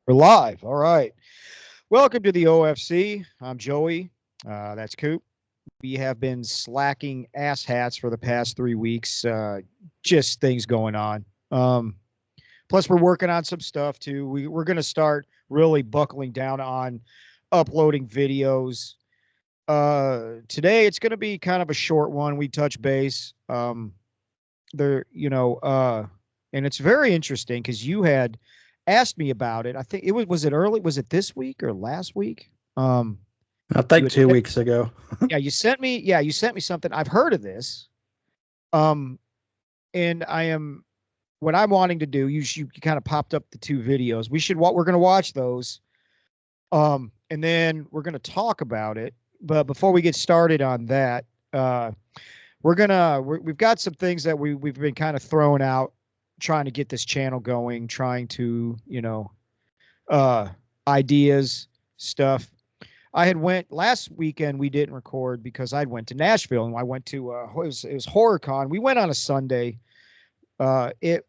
We're live. All right. Welcome to the OFC. I'm Joey. That's Coop. We have been slacking ass hats for the past 3 weeks. Just things going on. Plus, we're working on some stuff too. We're going to start really buckling down on uploading videos. Today, it's going to be kind of a short one. We touch base. There, and it's very interesting because you had asked me about it. I think it was it early? Was it this week or last week? Um, I you think had, 2 weeks ago. you sent me something. I've heard of this. Um, and I am what I'm wanting to do. You kind of popped up the two videos. We're going to watch those. And then we're going to talk about it. But before we get started on that, uh, we've got some things that we've been kind of throwing out, trying to get this channel going, trying to uh, ideas, stuff. I had went last weekend. We didn't record because I went to Nashville and I went to it was HorrorCon. We went on a Sunday. It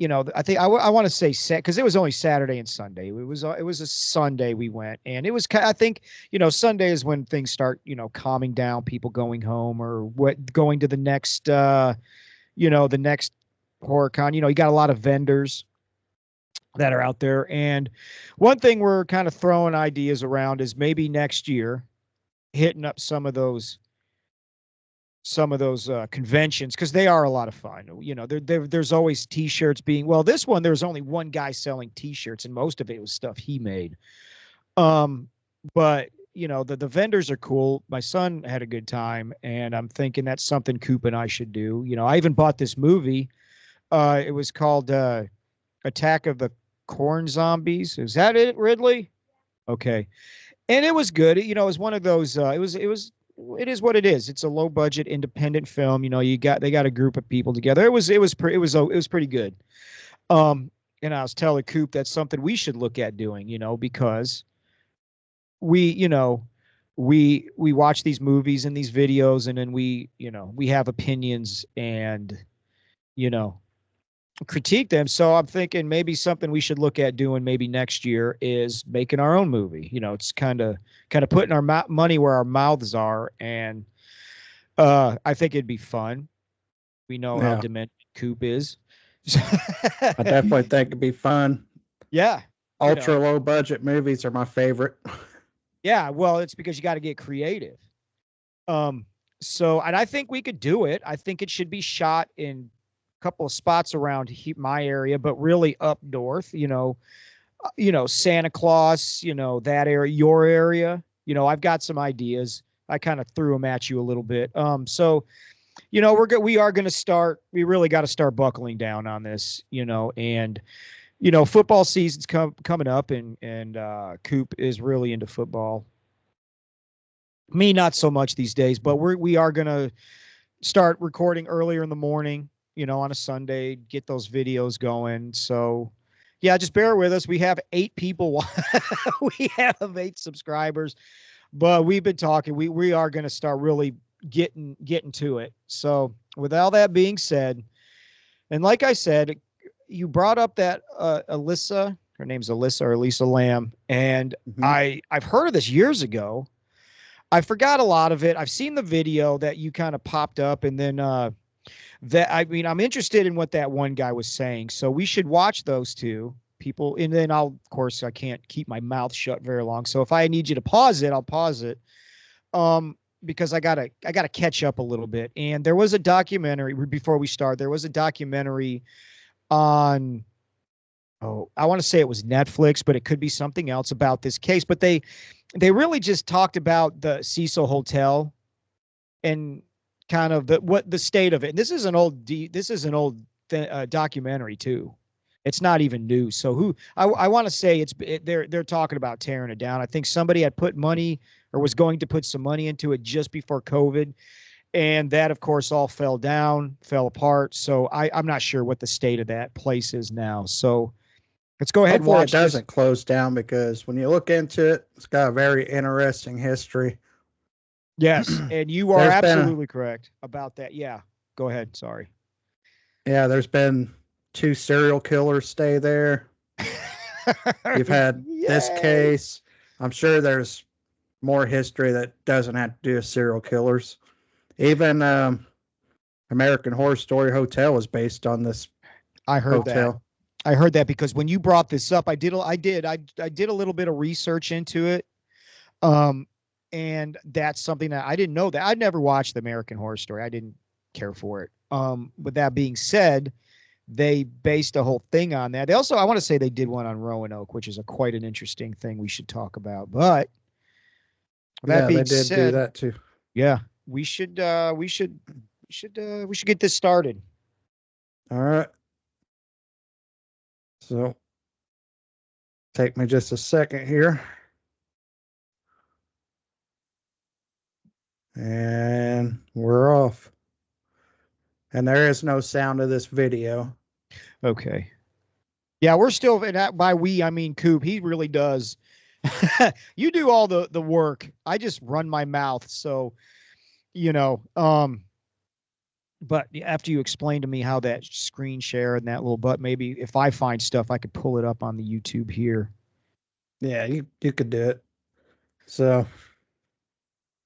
I think I want to say set because it was only Saturday and Sunday. It was a Sunday we went, and it was I think Sunday is when things start calming down, people going home or going to the next the next HorrorCon. You got a lot of vendors that are out there, and one thing we're kind of throwing ideas around is maybe next year hitting up some of those conventions because they are a lot of fun. There's always T-shirts being. Well, this one there's only one guy selling T-shirts, and most of it was stuff he made. Um, but the vendors are cool. My son had a good time, and I'm thinking that's something Coop and I should do. I even bought this movie. It was called Attack of the Corn Zombies. Is that it, Ridley? Okay, and it was good. It was one of those. It is what it is. It's a low budget independent film. They got a group of people together. It was pretty good. And I was telling Coop that's something we should look at doing. Because we you know we watch these movies and these videos, and then we have opinions and you know critique them. So I'm thinking maybe something we should look at doing maybe next year is making our own movie. It's kind of putting our money where our mouths are, and I think it'd be fun. We know how Yeah, demented Coop is. I definitely think it'd be fun. Yeah, you Ultra know, low budget movies are my favorite. yeah. Well, it's because you got to get creative. Um, and I think we could do it. I think it should be shot in a couple of spots around my area, but really up north. Santa Claus. That area, your area. I've got some ideas. I kind of threw them at you a little bit. We are going to start. We really got to start buckling down on this. And football season's coming up, and Coop is really into football. Me, not so much these days, but we are gonna start recording earlier in the morning, on a Sunday, get those videos going. So, yeah, just bear with us. We have 8 people. We have 8 subscribers, but we've been talking. We are gonna start really getting to it. So, with all that being said, and like I said, you brought up that Alyssa. Her name's Alyssa or Elisa Lam, and Hmm. I've heard of this years ago. I forgot a lot of it. I've seen the video that you kind of popped up, and then I'm interested in what that one guy was saying. So we should watch those two people, and then of course, I can't keep my mouth shut very long. So if I need you to pause it, I'll pause it. Because I gotta catch up a little bit. And there was a documentary before we start. There was a documentary on. Oh, I want to say it was Netflix, but it could be something else about this case. But they really just talked about the Cecil Hotel and kind of the state of it. And this is an old documentary too. It's not even new. So I want to say they're talking about tearing it down. I think somebody had put money or was going to put some money into it just before COVID, and that of course all fell apart. So I'm not sure what the state of that place is now. So let's go ahead and Hopefully, it watch this. doesn't close down because when you look into it, it's got a very interesting history. Yes, and you are there's been a, absolutely correct about that. Yeah, go ahead. Sorry. yeah, there's been two serial killers stay there. You've had this Yay. case. I'm sure there's more history that doesn't have to do with serial killers. Even American Horror Story Hotel is based on this I heard that. hotel. I heard that because when you brought this up, I did a little bit of research into it. Um, and that's something that I didn't know that I'd never watched the American Horror Story. I didn't care for it. With that being said, they based a whole thing on that. They also, I want to say they did one on Roanoke, which is a quite an interesting thing we should talk about. But that Yeah, they being did do said, that too. yeah, we should get this started. All right. So take me just a second here. And we're off. And there is no sound of this video. Okay. Yeah, we're still, and by we I mean Coop. He really does. You do all the work. I just run my mouth. So, you know, but after you explain to me how that screen share and that little button, maybe if I find stuff, I could pull it up on the YouTube here. Yeah, you could do it. So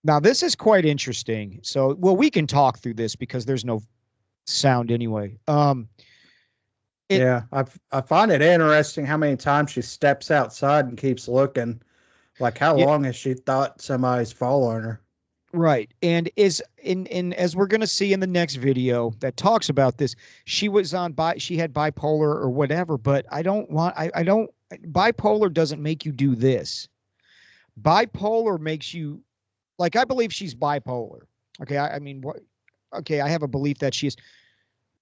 Now this is quite interesting. So, well, we can talk through this because there's no sound anyway. It yeah, I find it interesting how many times she steps outside and keeps looking. Like how Yeah, long has she thought somebody's following her? right. And is in as we're gonna see in the next video that talks about this, she had bipolar or whatever, but I don't bipolar doesn't make you do this. Bipolar makes you like I believe she's bipolar. Okay, I mean what okay, I have a belief that she is,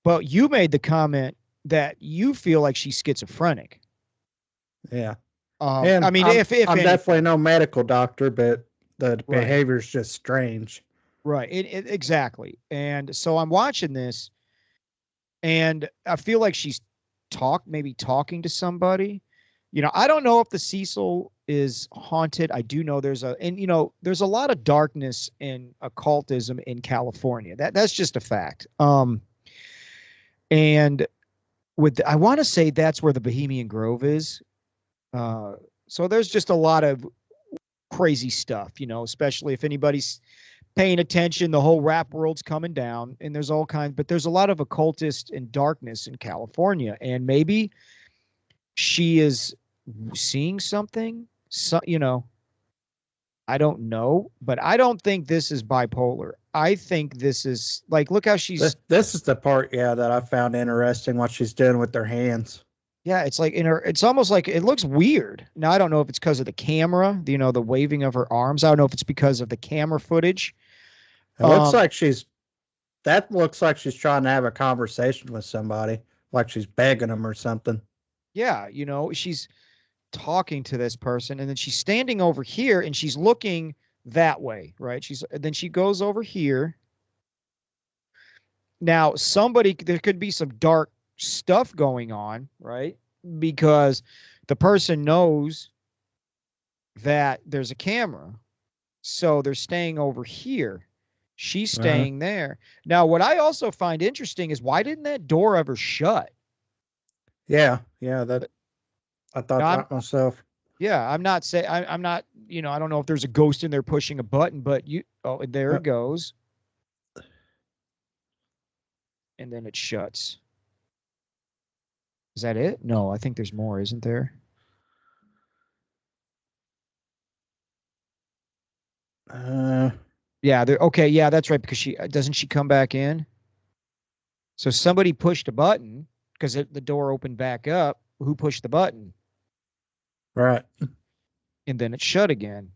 but you made the comment that you feel like she's schizophrenic. Yeah. I And mean, I'm if I'm definitely anything, no medical doctor, but the right, behavior's just strange. right, exactly. And so I'm watching this, and I feel like she's maybe talking to somebody. I don't know if the Cecil is haunted. I do know there's a lot of darkness and occultism in California. That's just a fact. And I want to say that's where the Bohemian Grove is. Uh, so there's just a lot of crazy stuff, especially if anybody's paying attention. The whole rap world's coming down, and there's all kinds, but there's a lot of occultist and darkness in California, and maybe she is seeing something. So, I don't know, but I don't think this is bipolar. I think this is like, look how she's, This is the part, yeah, that I found interesting. What she's doing with her hands. yeah, it's like it's almost like it looks weird. Now, I don't know if it's because of the camera, the waving of her arms. I don't know if it's because of the camera footage. It looks Um, like that looks like she's trying to have a conversation with somebody, like she's begging them or something. yeah, she's talking to this person, and then she's standing over here and she's looking that way, right? Then she goes over here. Now, there could be some dark stuff going on, right? Because the person knows that there's a camera. So they're staying over here. She's Uh-huh. staying there. Now, what I also find interesting is why didn't that door ever shut? Yeah, that I thought Now, that myself. I'm not saying I'm not, I don't know if there's a ghost in there pushing a button, but oh, there Uh, it goes. And then it shuts. Is that it? No, I think there's more, isn't there? uh, Yeah, okay, yeah, that's right, because she doesn't she come back in? So somebody pushed a button because the door opened back up. Who pushed the button? right. And then it shut again.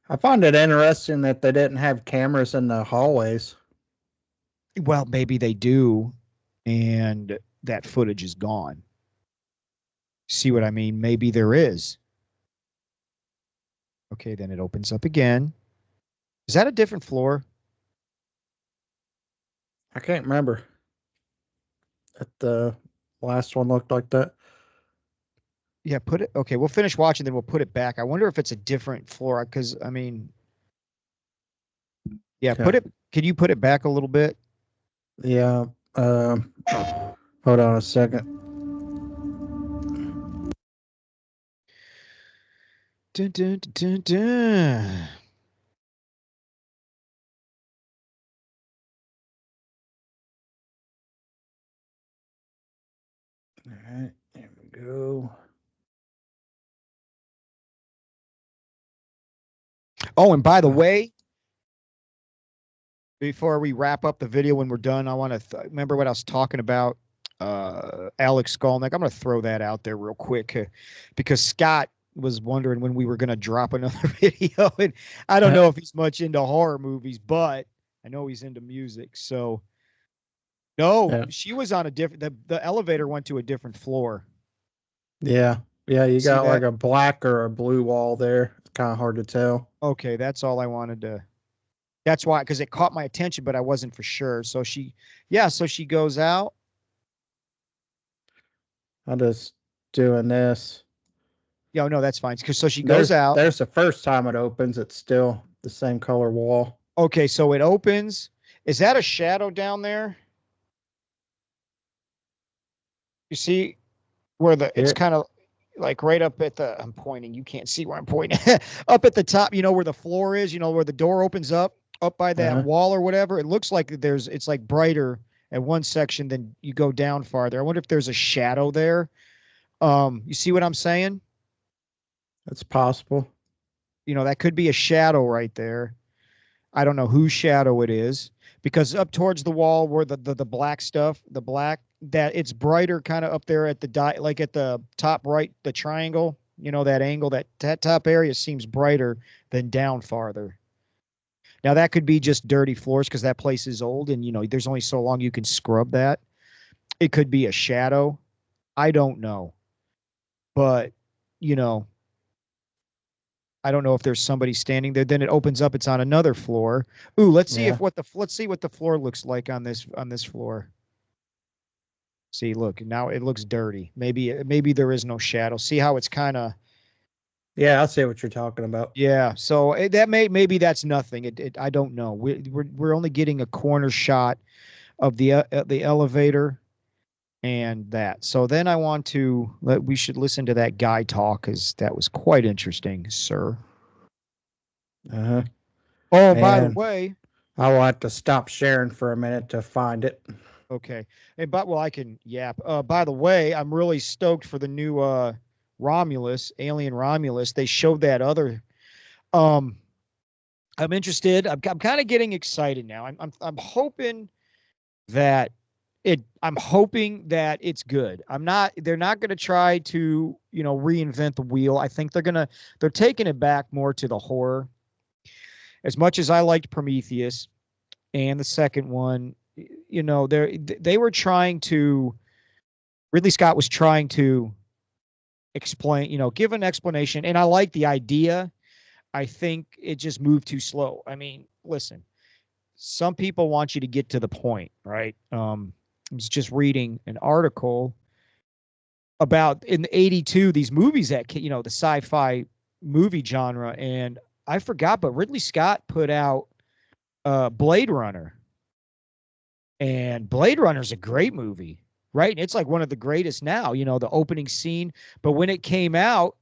I find it interesting that they didn't have cameras in the hallways. Well, maybe they do, and that footage is gone. See what I mean? Maybe there is. Okay, then it opens up again. Is that a different floor? I can't remember if the last one looked like that. Yeah, put it. Okay, we'll finish watching, then we'll put it back. I wonder if it's a different floor because I mean, yeah, Okay. Can you put it back a little bit? Yeah. Hold on a second. Dun, dun, dun, dun, dun. All right, there we go. Oh, and by the way, before we wrap up the video, when we're done, I want to remember what I was talking about. Alex Skolnick. I'm going to throw that out there real quick because Scott was wondering when we were going to drop another video, and I don't know if he's much into horror movies, but I know he's into music. So no, Yeah, she was on a different. The elevator went to a different floor. yeah, yeah. You See got like that? a black or a blue wall there. It's kind of hard to tell. Okay, that's all I wanted to. That's why, because it caught my attention, but I wasn't for sure. So yeah, so she goes out. I'm just doing this. Yeah, no, that's fine. Because so she goes There's out. there's the first time it opens. It's still the same color wall. Okay, so it opens. Is that a shadow down there? You see where it's Here, kind of like right up at the, I'm pointing, you can't see where I'm pointing. Up at the top, where the floor is, where the door opens up by that uh, wall or whatever. It looks like it's like brighter at one section than you go down farther. I wonder if there's a shadow there. You see what I'm saying? it's possible. That could be a shadow right there. I don't know whose shadow it is because up towards the wall where the black stuff, the black that it's brighter kind of up there at like at the top right, the triangle, that angle, that top area seems brighter than down farther. Now that could be just dirty floors because that place is old and there's only so long you can scrub that. It could be a shadow. I don't know. But, you know, I don't know if there's somebody standing there. Then it opens up. It's on another floor. Ooh, Yeah, let's see what the floor looks like on this floor. See, look, now it looks dirty. Maybe there is no shadow. See how it's kind of, yeah. I see what you're talking about. yeah. So maybe that's nothing. I don't know. We're only getting a corner shot of the elevator and that. So then we should listen to that guy talk because that was quite interesting, sir. Uh-huh. Oh, by the And way, I will have to stop sharing for a minute to find it. okay. Well, I can yap. By the way, I'm really stoked for the new Romulus, Alien Romulus. They showed that other. Um, I'm interested. I'm kind of getting excited now. I'm hoping that I'm hoping that it's good. They're not going to try to, reinvent the wheel. I think they're taking it back more to the horror. As much as I liked Prometheus and the second one, they were trying to, Ridley Scott was trying to explain, give an explanation. And I like the idea. I think it just moved too slow. I mean, listen, some people want you to get to the point, right? I was just reading an article about in '82 these movies that the sci-fi movie genre, and I forgot, but Ridley Scott put out Blade Runner, and Blade Runner is a great movie, right? And it's like one of the greatest now. The opening scene, but when it came out,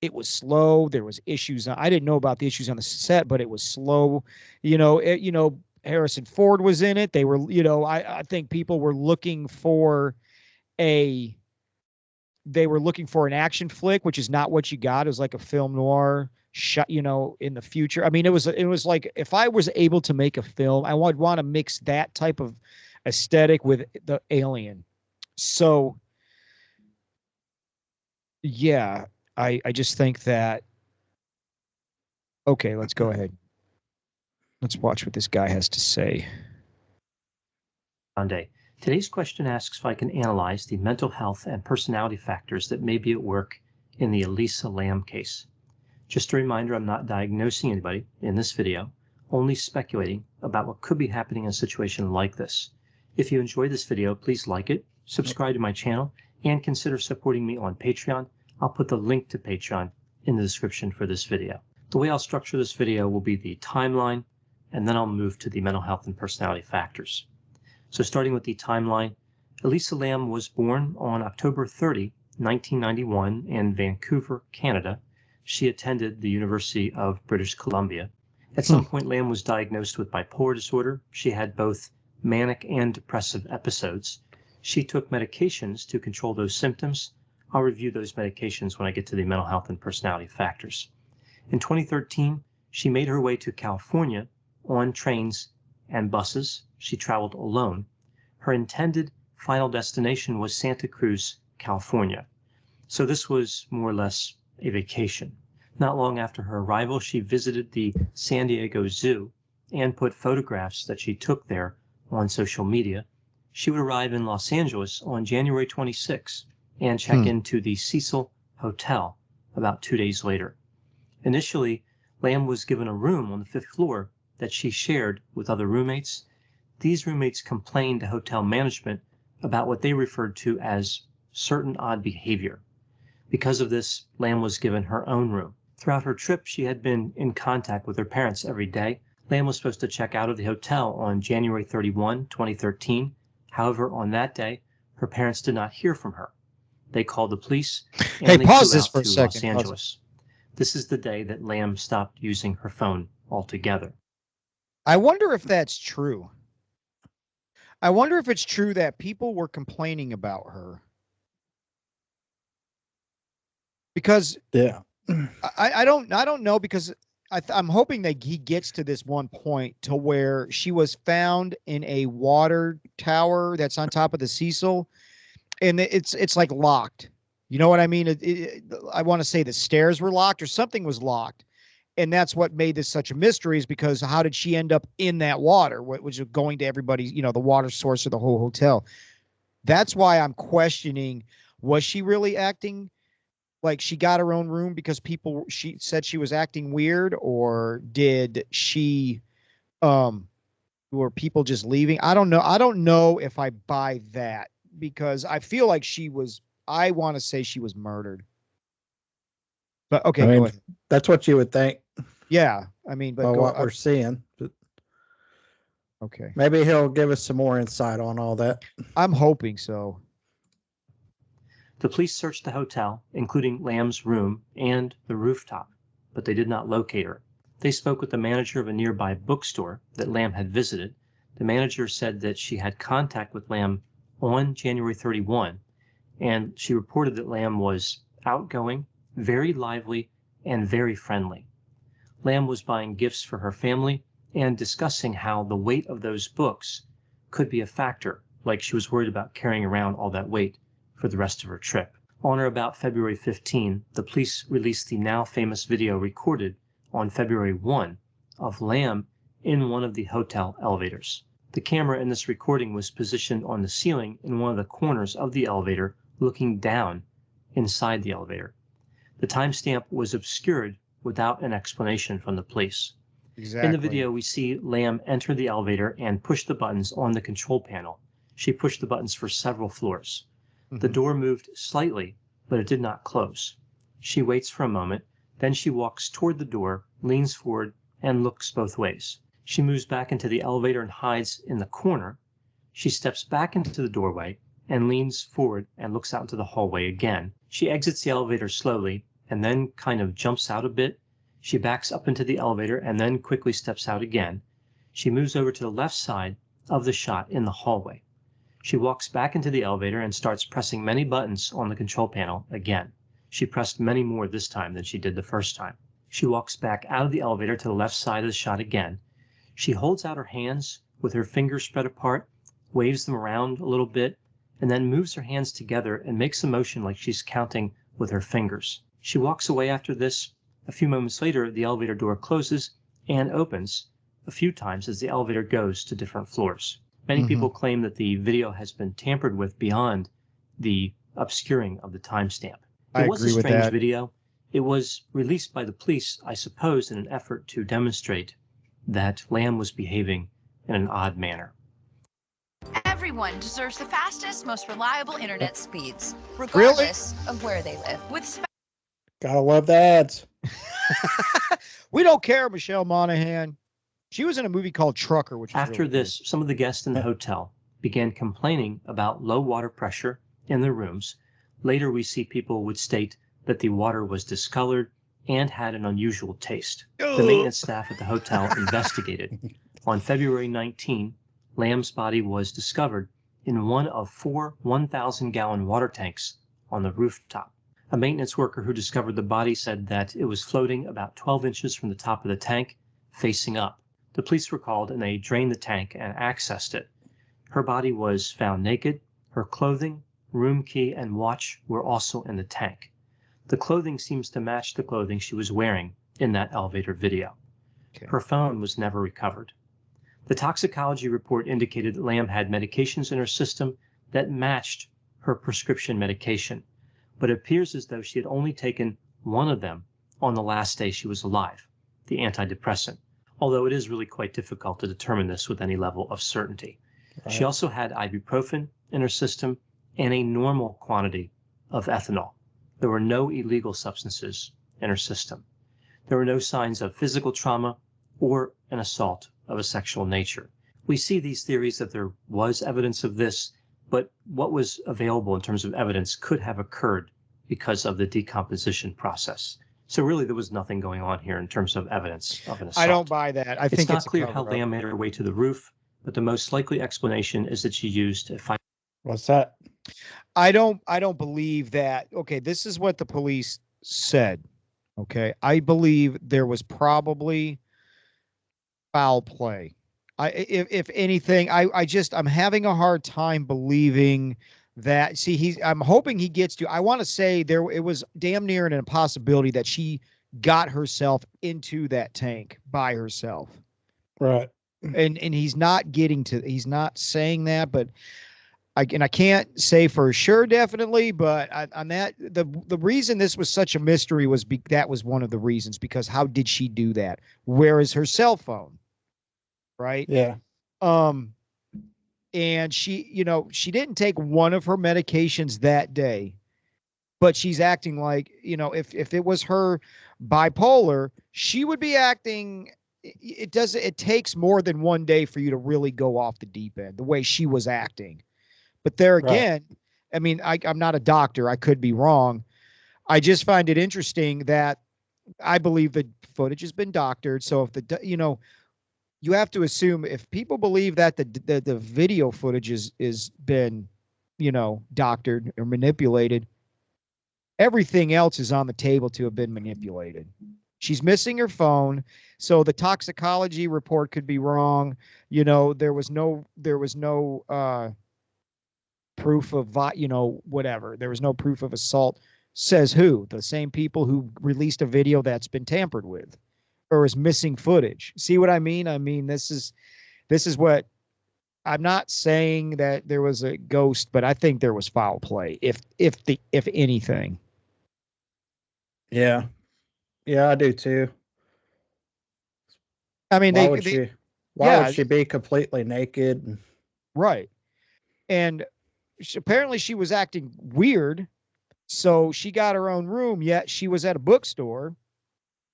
it was slow. There was issues. I didn't know about the issues on the set, but it was slow. Harrison Ford was in it. They were, I think people were looking for a they were looking for an action flick, which is not what you got. It was like a film noir shot, in the future. I mean, it was like if I was able to make a film, I would want to mix that type of aesthetic with the Alien. So yeah, I just think that okay, let's go ahead. Let's watch what this guy has to say. Monday. Today's question asks if I can analyze the mental health and personality factors that may be at work in the Elisa Lam case. Just a reminder, I'm not diagnosing anybody in this video, only speculating about what could be happening in a situation like this. If you enjoyed this video, please like it, subscribe to my channel, and consider supporting me on Patreon. I'll put the link to Patreon in the description for this video. The way I'll structure this video will be the timeline, and then I'll move to the mental health and personality factors. So starting with the timeline, Elisa Lam was born on October 30, 1991 in Vancouver, Canada, She attended the University of British Columbia. At some point, Lam was diagnosed with bipolar disorder. She had both manic and depressive episodes. She took medications to control those symptoms. I'll review those medications when I get to the mental health and personality factors. In 2013, she made her way to California on trains and buses. She traveled alone. Her intended final destination was Santa Cruz, California. So this was more or less a vacation. Not long after her arrival, she visited the San Diego Zoo and put photographs that she took there on social media. She would arrive in Los Angeles on January 26 and check into the Cecil Hotel about 2 days later. Initially, Lam was given a room on the 5th floor that she shared with other roommates. These roommates complained to hotel management about what they referred to as certain odd behavior. Because of this, Lam was given her own room. Throughout her trip, she had been in contact with her parents every day. Lam was supposed to check out of the hotel on January 31, 2013. However, on that day, her parents did not hear from her. They called the police and they pause flew this out for a to second. Los Angeles. This is the day that Lam stopped using her phone altogether. I wonder if that's true. I wonder if it's true that people were complaining about her. Because Yeah. I don't know, because I'm hoping that he gets to this one point to where she was found in a water tower that's on top of the Cecil, and it's like locked. You know what I mean? I want to say the stairs were locked or something was locked, and that's what made this such a mystery. Is because how did she end up in that water, which was going to everybody's, the water source of the whole hotel? That's why I'm questioning: was she really acting like she got her own room because she said she was acting weird, or did she were people just leaving? I don't know if I buy that, because I feel like I want to say she was murdered. But okay, go ahead. That's what you would think. Yeah, I mean, but what we're seeing. But okay, maybe he'll give us some more insight on all that. I'm hoping so. The police searched the hotel, including Lam's room and the rooftop, but they did not locate her. They spoke with the manager of a nearby bookstore that Lam had visited. The manager said that she had contact with Lam on January 31, and she reported that Lam was outgoing, very lively, and very friendly. Lam was buying gifts for her family and discussing how the weight of those books could be a factor, like she was worried about carrying around all that weight for the rest of her trip. On or about February 15, the police released the now famous video recorded on February 1 of Lam in one of the hotel elevators. The camera in this recording was positioned on the ceiling in one of the corners of the elevator, looking down inside the elevator. The timestamp was obscured without an explanation from the police. Exactly. In the video, we see Lam enter the elevator and push the buttons on the control panel. She pushed the buttons for several floors. The door moved slightly, but it did not close. She waits for a moment, then she walks toward the door, leans forward, and looks both ways. She moves back into the elevator and hides in the corner. She steps back into the doorway and leans forward and looks out into the hallway again. She exits the elevator slowly and then kind of jumps out a bit. She backs up into the elevator and then quickly steps out again. She moves over to the left side of the shot in the hallway. She walks back into the elevator and starts pressing many buttons on the control panel again. She pressed many more this time than she did the first time. She walks back out of the elevator to the left side of the shot again. She holds out her hands with her fingers spread apart, waves them around a little bit, and then moves her hands together and makes a motion like she's counting with her fingers. She walks away after this. A few moments later, the elevator door closes and opens a few times as the elevator goes to different floors. Many people claim that the video has been tampered with beyond the obscuring of the timestamp. It was a strange video. It was released by the police, I suppose, in an effort to demonstrate that Lam was behaving in an odd manner. Everyone deserves the fastest, most reliable internet speeds, regardless of where they live. Gotta love the ads. We don't care, Michelle Monaghan. She was in a movie called Trucker, which was After really this, cool. Some of the guests in the hotel began complaining about low water pressure in their rooms. Later, we see people would state that the water was discolored and had an unusual taste. The maintenance staff at the hotel investigated. On February 19, Lam's body was discovered in one of 4 1,000-gallon water tanks on the rooftop. A maintenance worker who discovered the body said that it was floating about 12 inches from the top of the tank, facing up. The police were called and they drained the tank and accessed it. Her body was found naked. Her clothing, room key, and watch were also in the tank. The clothing seems to match the clothing she was wearing in that elevator video. Okay. Her phone was never recovered. The toxicology report indicated that Lam had medications in her system that matched her prescription medication, but it appears as though she had only taken one of them on the last day she was alive, the antidepressant, although it is really quite difficult to determine this with any level of certainty. Right. She also had ibuprofen in her system and a normal quantity of ethanol. There were no illegal substances in her system. There were no signs of physical trauma or an assault of a sexual nature. We see these theories that there was evidence of this, but what was available in terms of evidence could have occurred because of the decomposition process. So really there was nothing going on here in terms of evidence of an assault. I don't buy that. I think it's not clear how Lam made her way to the roof, but the most likely explanation is that she used a fire. What's that? I don't believe that. Okay, this is what the police said. Okay, I believe there was probably foul play. If anything, I'm having a hard time believing that. See, I'm hoping he gets to. I want to say it was damn near an impossibility that she got herself into that tank by herself. Right. And he's not saying that, but I can't say for sure definitely, but on that, the reason this was such a mystery was that was one of the reasons, because how did she do that? Where is her cell phone? Right? Yeah. And she didn't take one of her medications that day, but she's acting like, if it was her bipolar, she would be acting. It takes more than one day for you to really go off the deep end the way she was acting. But there again, right. I mean, I'm not a doctor. I could be wrong. I just find it interesting that I believe the footage has been doctored. So if you have to assume, if people believe that the video footage is been, doctored or manipulated, everything else is on the table to have been manipulated. She's missing her phone, so the toxicology report could be wrong. There was no proof of, whatever. There was no proof of assault. Says who? The same people who released a video that's been tampered with or is missing footage. See what I mean? I mean, this is what I'm not saying that there was a ghost, but I think there was foul play, if anything. Yeah. Yeah, I do too. I mean, why would she be completely naked? Right. And apparently she was acting weird, so she got her own room, yet she was at a bookstore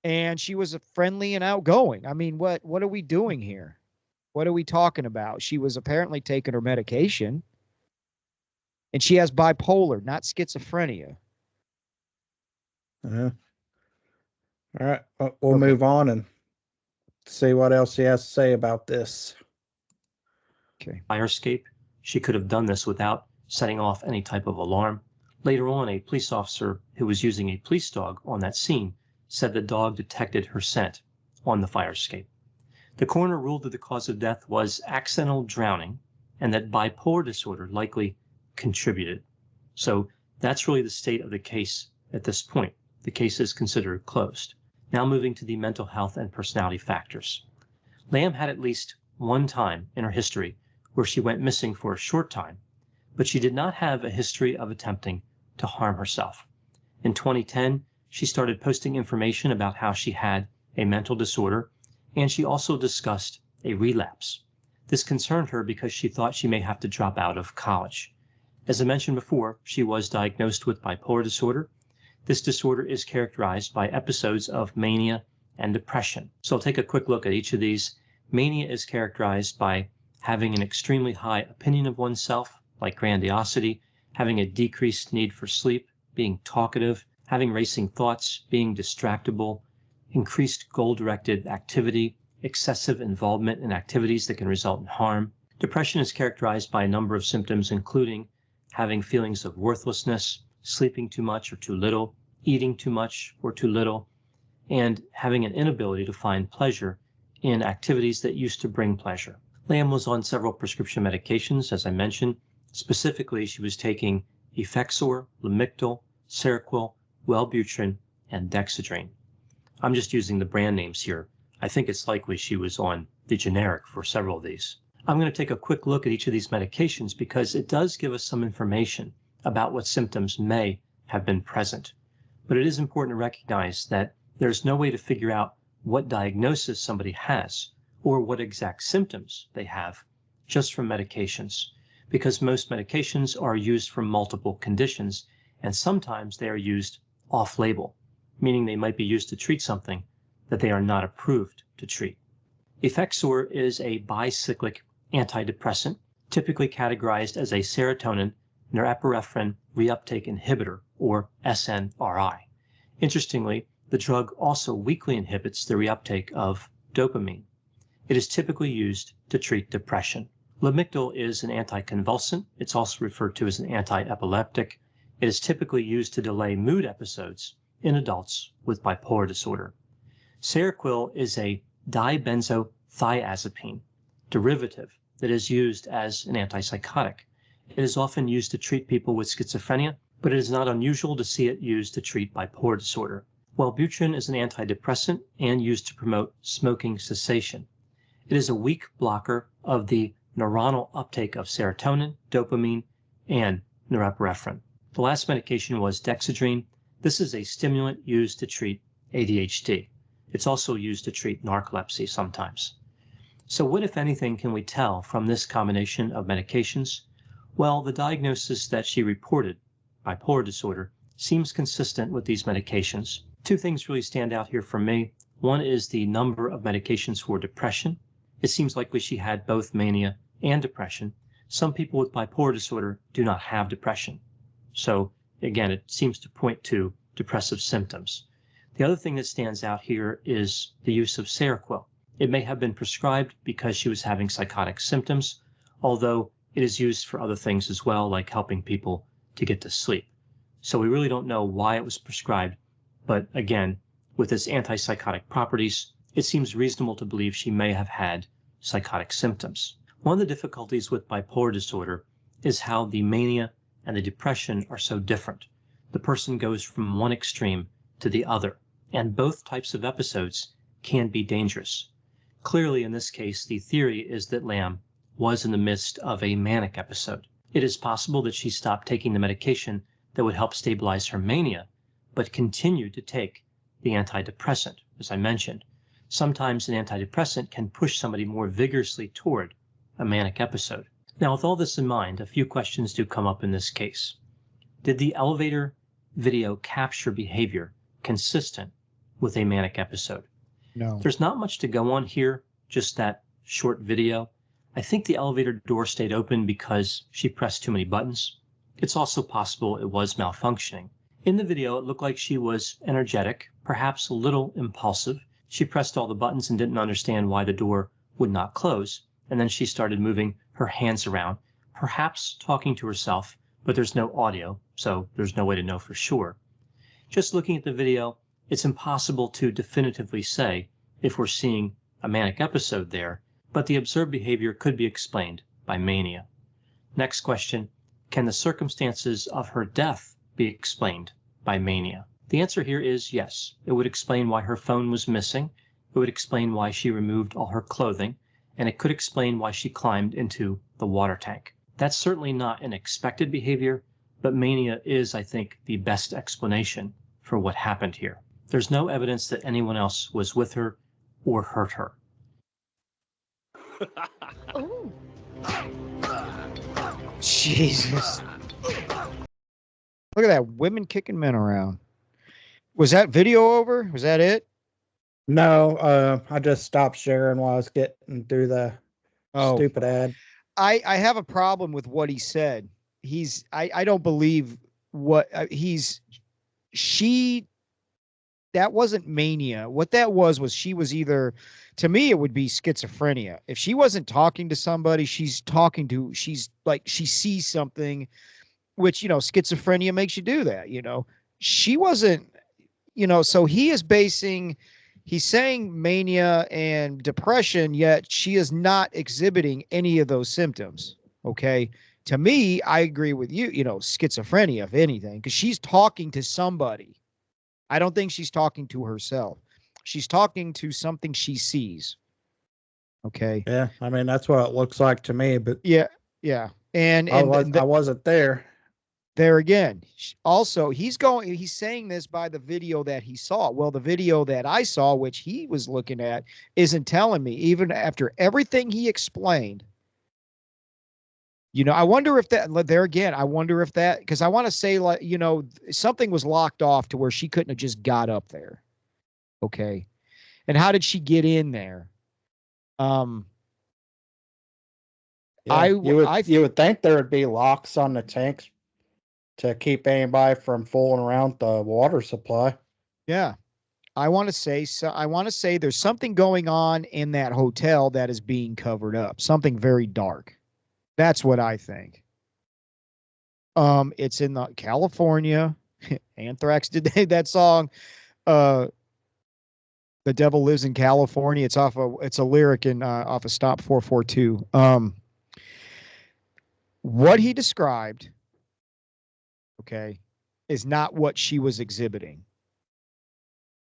and she was friendly and outgoing. I mean, what are we doing here? What are we talking about? She was apparently taking her medication, and she has bipolar, not schizophrenia. Uh-huh. All right, we'll move on and see what else he has to say about this. Okay. Fire escape. She could have done this without setting off any type of alarm. Later on, a police officer who was using a police dog on that scene said the dog detected her scent on the fire escape. The coroner ruled that the cause of death was accidental drowning and that bipolar disorder likely contributed. So that's really the state of the case at this point. The case is considered closed. Now moving to the mental health and personality factors. Lam had at least one time in her history where she went missing for a short time, but she did not have a history of attempting to harm herself. In 2010, she started posting information about how she had a mental disorder, and she also discussed a relapse. This concerned her because she thought she may have to drop out of college. As I mentioned before, she was diagnosed with bipolar disorder. This disorder is characterized by episodes of mania and depression. So I'll take a quick look at each of these. Mania is characterized by having an extremely high opinion of oneself, like grandiosity, having a decreased need for sleep, being talkative, having racing thoughts, being distractible, increased goal-directed activity, excessive involvement in activities that can result in harm. Depression is characterized by a number of symptoms, including having feelings of worthlessness, sleeping too much or too little, eating too much or too little, and having an inability to find pleasure in activities that used to bring pleasure. Lam was on several prescription medications, as I mentioned. Specifically, she was taking Effexor, Lamictal, Seroquel, Wellbutrin, and Dexedrine. I'm just using the brand names here. I think it's likely she was on the generic for several of these. I'm going to take a quick look at each of these medications because it does give us some information about what symptoms may have been present. But it is important to recognize that there's no way to figure out what diagnosis somebody has or what exact symptoms they have just from medications, because most medications are used for multiple conditions, and sometimes they are used off-label, meaning they might be used to treat something that they are not approved to treat. Effexor is a bicyclic antidepressant, typically categorized as a serotonin norepinephrine reuptake inhibitor, or SNRI. Interestingly, the drug also weakly inhibits the reuptake of dopamine. It is typically used to treat depression. Lamictal is an anticonvulsant. It's also referred to as an antiepileptic. It is typically used to delay mood episodes in adults with bipolar disorder. Seroquel is a dibenzothiazepine derivative that is used as an antipsychotic. It is often used to treat people with schizophrenia, but it is not unusual to see it used to treat bipolar disorder. Wellbutrin is an antidepressant and used to promote smoking cessation. It is a weak blocker of the neuronal uptake of serotonin, dopamine, and norepinephrine. The last medication was Dexedrine. This is a stimulant used to treat ADHD. It's also used to treat narcolepsy sometimes. So what, if anything, can we tell from this combination of medications? Well, the diagnosis that she reported, bipolar disorder, seems consistent with these medications. Two things really stand out here for me. One is the number of medications for depression. It seems likely she had both mania and depression. Some people with bipolar disorder do not have depression. So again, it seems to point to depressive symptoms. The other thing that stands out here is the use of Seroquel. It may have been prescribed because she was having psychotic symptoms, although it is used for other things as well, like helping people to get to sleep. So we really don't know why it was prescribed, but again, with its antipsychotic properties, it seems reasonable to believe she may have had psychotic symptoms. One of the difficulties with bipolar disorder is how the mania and the depression are so different. The person goes from one extreme to the other, and both types of episodes can be dangerous. Clearly, in this case, the theory is that Lam was in the midst of a manic episode. It is possible that she stopped taking the medication that would help stabilize her mania, but continued to take the antidepressant, as I mentioned. Sometimes an antidepressant can push somebody more vigorously toward a manic episode. Now, with all this in mind, a few questions do come up in this case. Did the elevator video capture behavior consistent with a manic episode? No. There's not much to go on here, just that short video. I think the elevator door stayed open because she pressed too many buttons. It's also possible it was malfunctioning. In the video, it looked like she was energetic, perhaps a little impulsive. She pressed all the buttons and didn't understand why the door would not close, and then she started moving her hands around, perhaps talking to herself, but there's no audio, so there's no way to know for sure. Just looking at the video, it's impossible to definitively say if we're seeing a manic episode there, but the observed behavior could be explained by mania. Next question, can the circumstances of her death be explained by mania? The answer here is yes. It would explain why her phone was missing, it would explain why she removed all her clothing, and it could explain why she climbed into the water tank. That's certainly not an expected behavior, but mania is, I think, the best explanation for what happened here. There's no evidence that anyone else was with her or hurt her. Oh. Jesus. Look at that. Women kicking men around. Was that video over? Was that it? No, I just stopped sharing while I was getting through the stupid ad. I have a problem with what he said. I don't believe what that wasn't mania. What that was she was either, to me, it would be schizophrenia. If she wasn't talking to somebody, she's like, she sees something, which, schizophrenia makes you do that, she wasn't, so he's saying mania and depression, yet she is not exhibiting any of those symptoms. Okay. To me, I agree with you, schizophrenia, if anything, because she's talking to somebody. I don't think she's talking to herself. She's talking to something she sees. Okay. Yeah, I mean that's what it looks like to me. But Yeah. Yeah. And I wasn't there. there again, also he's saying this by the video that he saw. Well, the video that I saw, which he was looking at, isn't telling me, even after everything he explained. I wonder if that, there again, I wonder if that, because I want to say, like, something was locked off to where she couldn't have just got up there. Okay. And how did she get in there? Yeah, you would think there would be locks on the tanks to keep anybody from fooling around the water supply. Yeah. I want to say there's something going on in that hotel that is being covered up. Something very dark. That's what I think. It's in California. Anthrax did that song. The Devil Lives in California. It's a lyric off of Stop 442. What he described, okay, is not what she was exhibiting.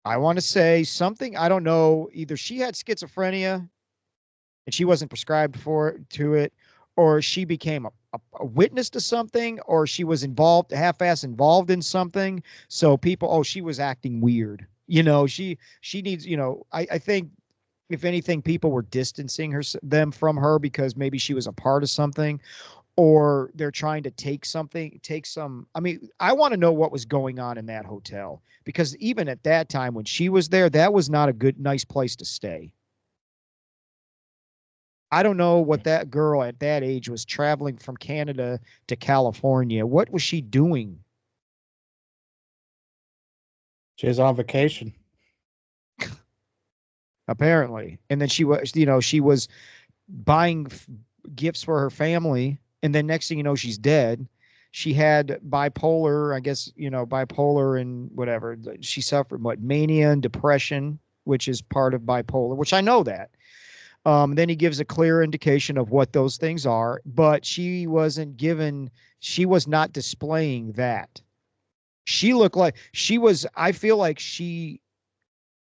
I want to say something, I don't know, either she had schizophrenia and she wasn't prescribed to it, or she became a witness to something, or she was half-ass involved in something. So people, she was acting weird. She needs, I think if anything, people were distancing them from her because maybe she was a part of something, or they're trying to take some, I mean, I want to know what was going on in that hotel, because even at that time when she was there, that was not a nice place to stay. I don't know what that girl at that age was traveling from Canada to California. What was she doing? She was on vacation. Apparently. And then she was buying gifts for her family. And then next thing you know, she's dead. She had bipolar, I guess, bipolar and whatever. She suffered mania and depression, which is part of bipolar, which I know that. Then he gives a clear indication of what those things are, but she was not displaying that. She looked like I feel like she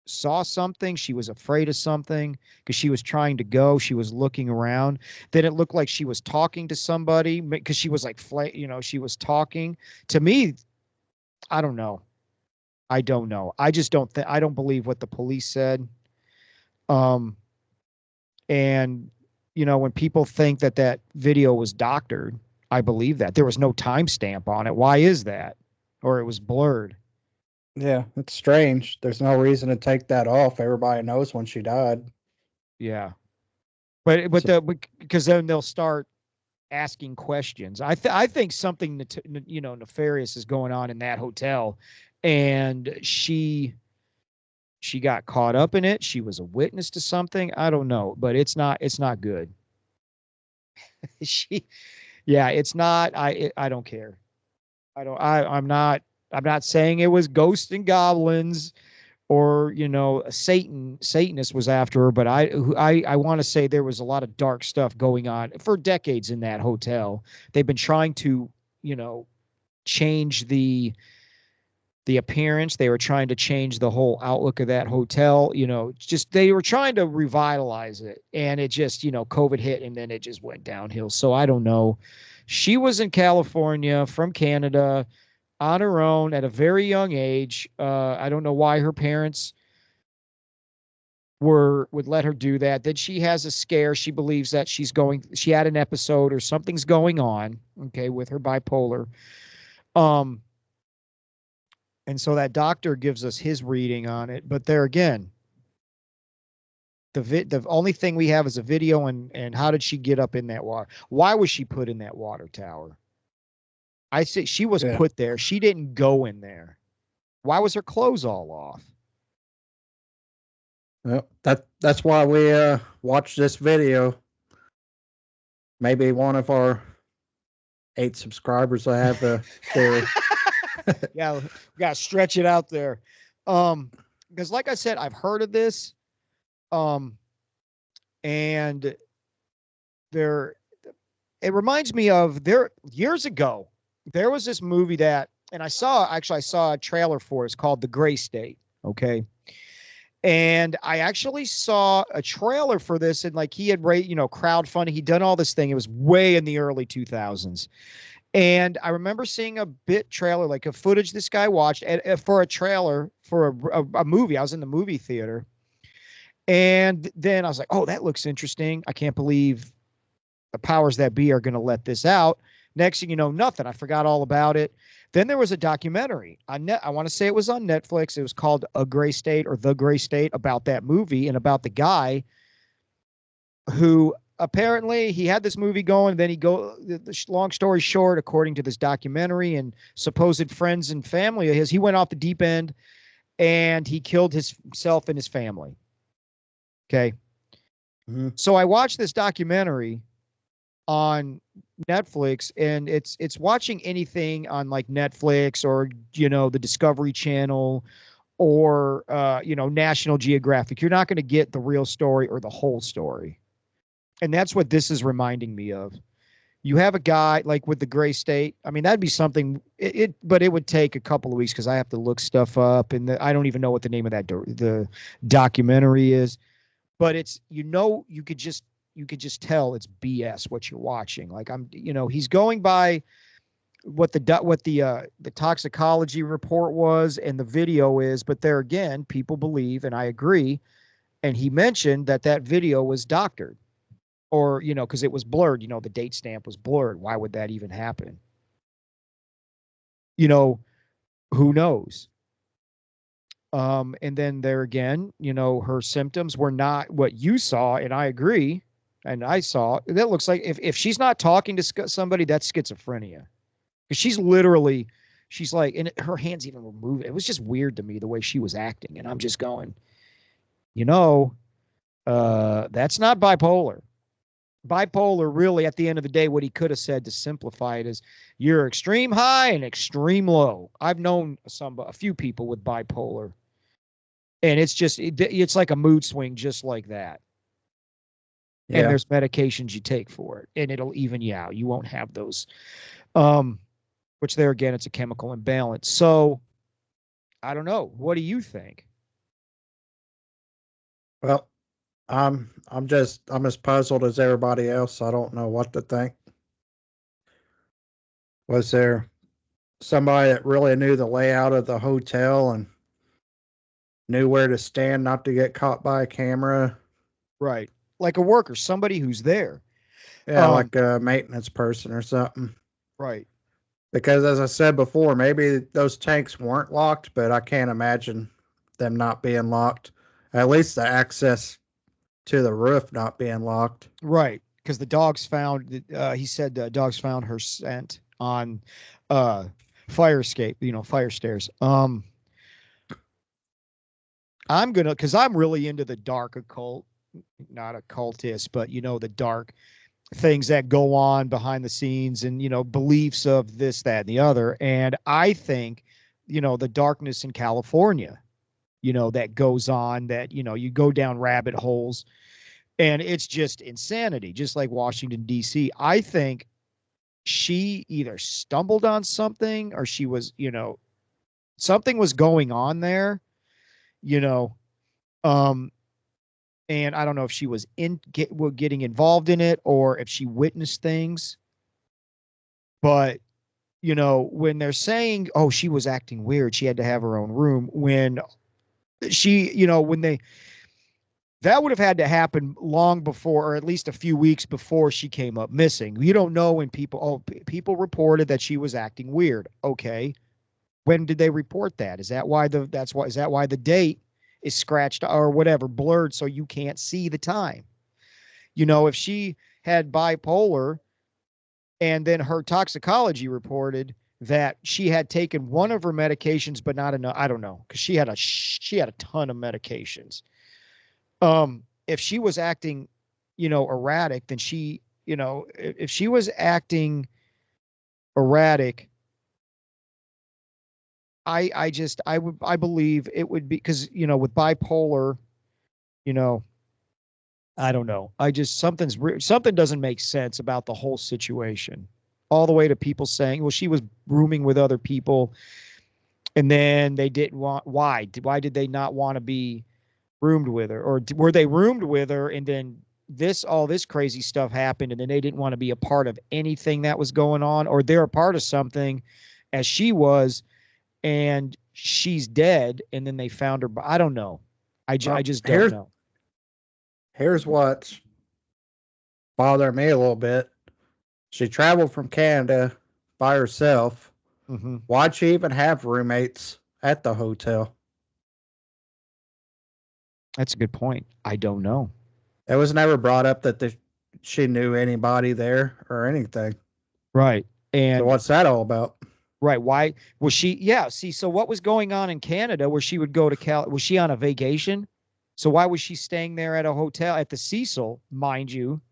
saw something. She was afraid of something because she was trying to go. She was looking around. Then it looked like she was talking to somebody because she was like, she was talking to me. I don't know. I don't know. I just I don't believe what the police said. And, when people think that video was doctored, I believe that. There was no timestamp on it. Why is that? Or it was blurred. Yeah, it's strange. There's no reason to take that off. Everybody knows when she died. Yeah. But because then they'll start asking questions. I think something nefarious is going on in that hotel, and she got caught up in it. She was a witness to something. I don't know, but it's not good. It's not. I don't care. I'm not saying it was ghosts and goblins or, Satanist was after her, but I want to say there was a lot of dark stuff going on for decades in that hotel. They've been trying to, change the appearance. They were trying to change the whole outlook of that hotel. Just they were trying to revitalize it, and it just, COVID hit, and then it just went downhill. So I don't know. She was in California from Canada on her own at a very young age. I don't know why her parents would let her do that. Then she has a scare. She believes that she had an episode or something's going on, okay, with her bipolar. And so that doctor gives us his reading on it. But there again, the only thing we have is a video, and how did she get up in that water? Why was she put in that water tower? I say she was put there. She didn't go in there. Why was her clothes all off? Well, that's why we watched this video. Maybe one of our 8 subscribers will have a theory. Yeah, we gotta stretch it out there. Because like I said, I've heard of this. And there it reminds me of there years ago, there was this movie that, and I saw a trailer for it. It's called The Gray State. Okay. And I actually saw a trailer for this, and like he had crowdfunding, he'd done all this thing. It was way in the early 2000s. And I remember seeing a bit trailer, like a footage this guy watched for a trailer for a movie. I was in the movie theater. And then I was like, oh, that looks interesting. I can't believe the powers that be are going to let this out. Next thing you know, nothing. I forgot all about it. Then there was a documentary on I want to say it was on Netflix. It was called A Gray State or The Gray State, about that movie and about the guy who apparently he had this movie going. Then long story short, according to this documentary and supposed friends and family of his, he went off the deep end and he killed himself and his family. Okay. Mm-hmm. So I watched this documentary on Netflix, and it's watching anything on like Netflix or, the Discovery Channel or, National Geographic. You're not going to get the real story or the whole story. And that's what this is reminding me of. You have a guy like with the Gray State. I mean, that'd be something, but it would take a couple of weeks because I have to look stuff up, and I don't even know what the name of the documentary is. But it's, you could just tell it's BS what you're watching. Like he's going by what the toxicology report was and the video is, but there again, people believe, and I agree. And he mentioned that video was doctored, or because it was blurred. The date stamp was blurred. Why would that even happen? Who knows? And then there again, her symptoms were not what you saw, and I agree. And I saw that looks like if she's not talking to somebody, that's schizophrenia. Because she's like, and her hands even were moving. It was just weird to me the way she was acting, and I'm just going, that's not bipolar. Bipolar, really, at the end of the day, what he could have said to simplify it is you're extreme high and extreme low. I've known a few people with bipolar, and it's like a mood swing, just like that. Yeah. And there's medications you take for it, and it'll even you out. You won't have those, which there again, it's a chemical imbalance. So I don't know. What do you think? Well, I'm as puzzled as everybody else. I don't know what to think. Was there somebody that really knew the layout of the hotel and knew where to stand not to get caught by a camera? Right. Like a worker, somebody who's there. Yeah, like a maintenance person or something. Right. Because as I said before, maybe those tanks weren't locked, but I can't imagine them not being locked. At least the access to the roof not being locked. Right. Because the dogs found, he said dogs found her scent on fire escape, fire stairs. Because I'm really into the dark occult, not a cultist, but, the dark things that go on behind the scenes and, beliefs of this, that, and the other. And I think, the darkness in California, that goes on, that, you go down rabbit holes and it's just insanity, just like Washington, D.C. I think she either stumbled on something or she was, something was going on there, and I don't know if she was getting involved in it or if she witnessed things. But, when they're saying, oh, she was acting weird, she had to have her own room, when she, that would have had to happen long before, or at least a few weeks before she came up missing. You don't know when people reported that she was acting weird. Okay. When did they report that? Is that why the date is scratched or whatever, blurred, so you can't see the time? If she had bipolar and then her toxicology reported that she had taken one of her medications, but not enough. I don't know, because she had a ton of medications. If she was acting, erratic, then if she was acting erratic, I believe it would be because, with bipolar, you know, I don't know. Something doesn't make sense about the whole situation. All the way to people saying, well, she was rooming with other people, and then they didn't want. Why did they not want to be roomed with her, or were they roomed with her, and then all this crazy stuff happened, and then they didn't want to be a part of anything that was going on, or they're a part of something, as she was, and she's dead, and then they found her. I don't know. I just don't know. Here's what's bothering me a little bit. She traveled from Canada by herself. Mm-hmm. Why'd she even have roommates at the hotel? That's a good point. I don't know. It was never brought up that she knew anybody there or anything. Right. And so what's that all about? Right. Why was she? Yeah. See, so what was going on in Canada where she would go to Was she on a vacation? So why was she staying there at a hotel at the Cecil, mind you?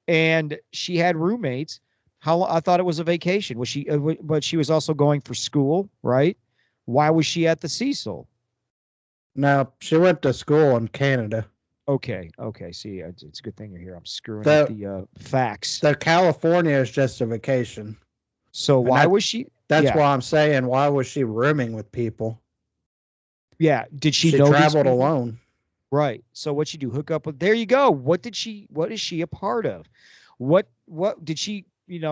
And she had roommates. I thought it was a vacation. Was she? But she was also going for school, right? Why was she at the Cecil? No, she went to school in Canada. Okay. See, it's a good thing you're here. I'm screwing up the facts. The California is just a vacation. So why was she? That's why I'm saying, why was she rooming with people? Yeah. Did she know traveled alone? Right. So what'd she do? Hook up with? There you go. What is she a part of? What did she?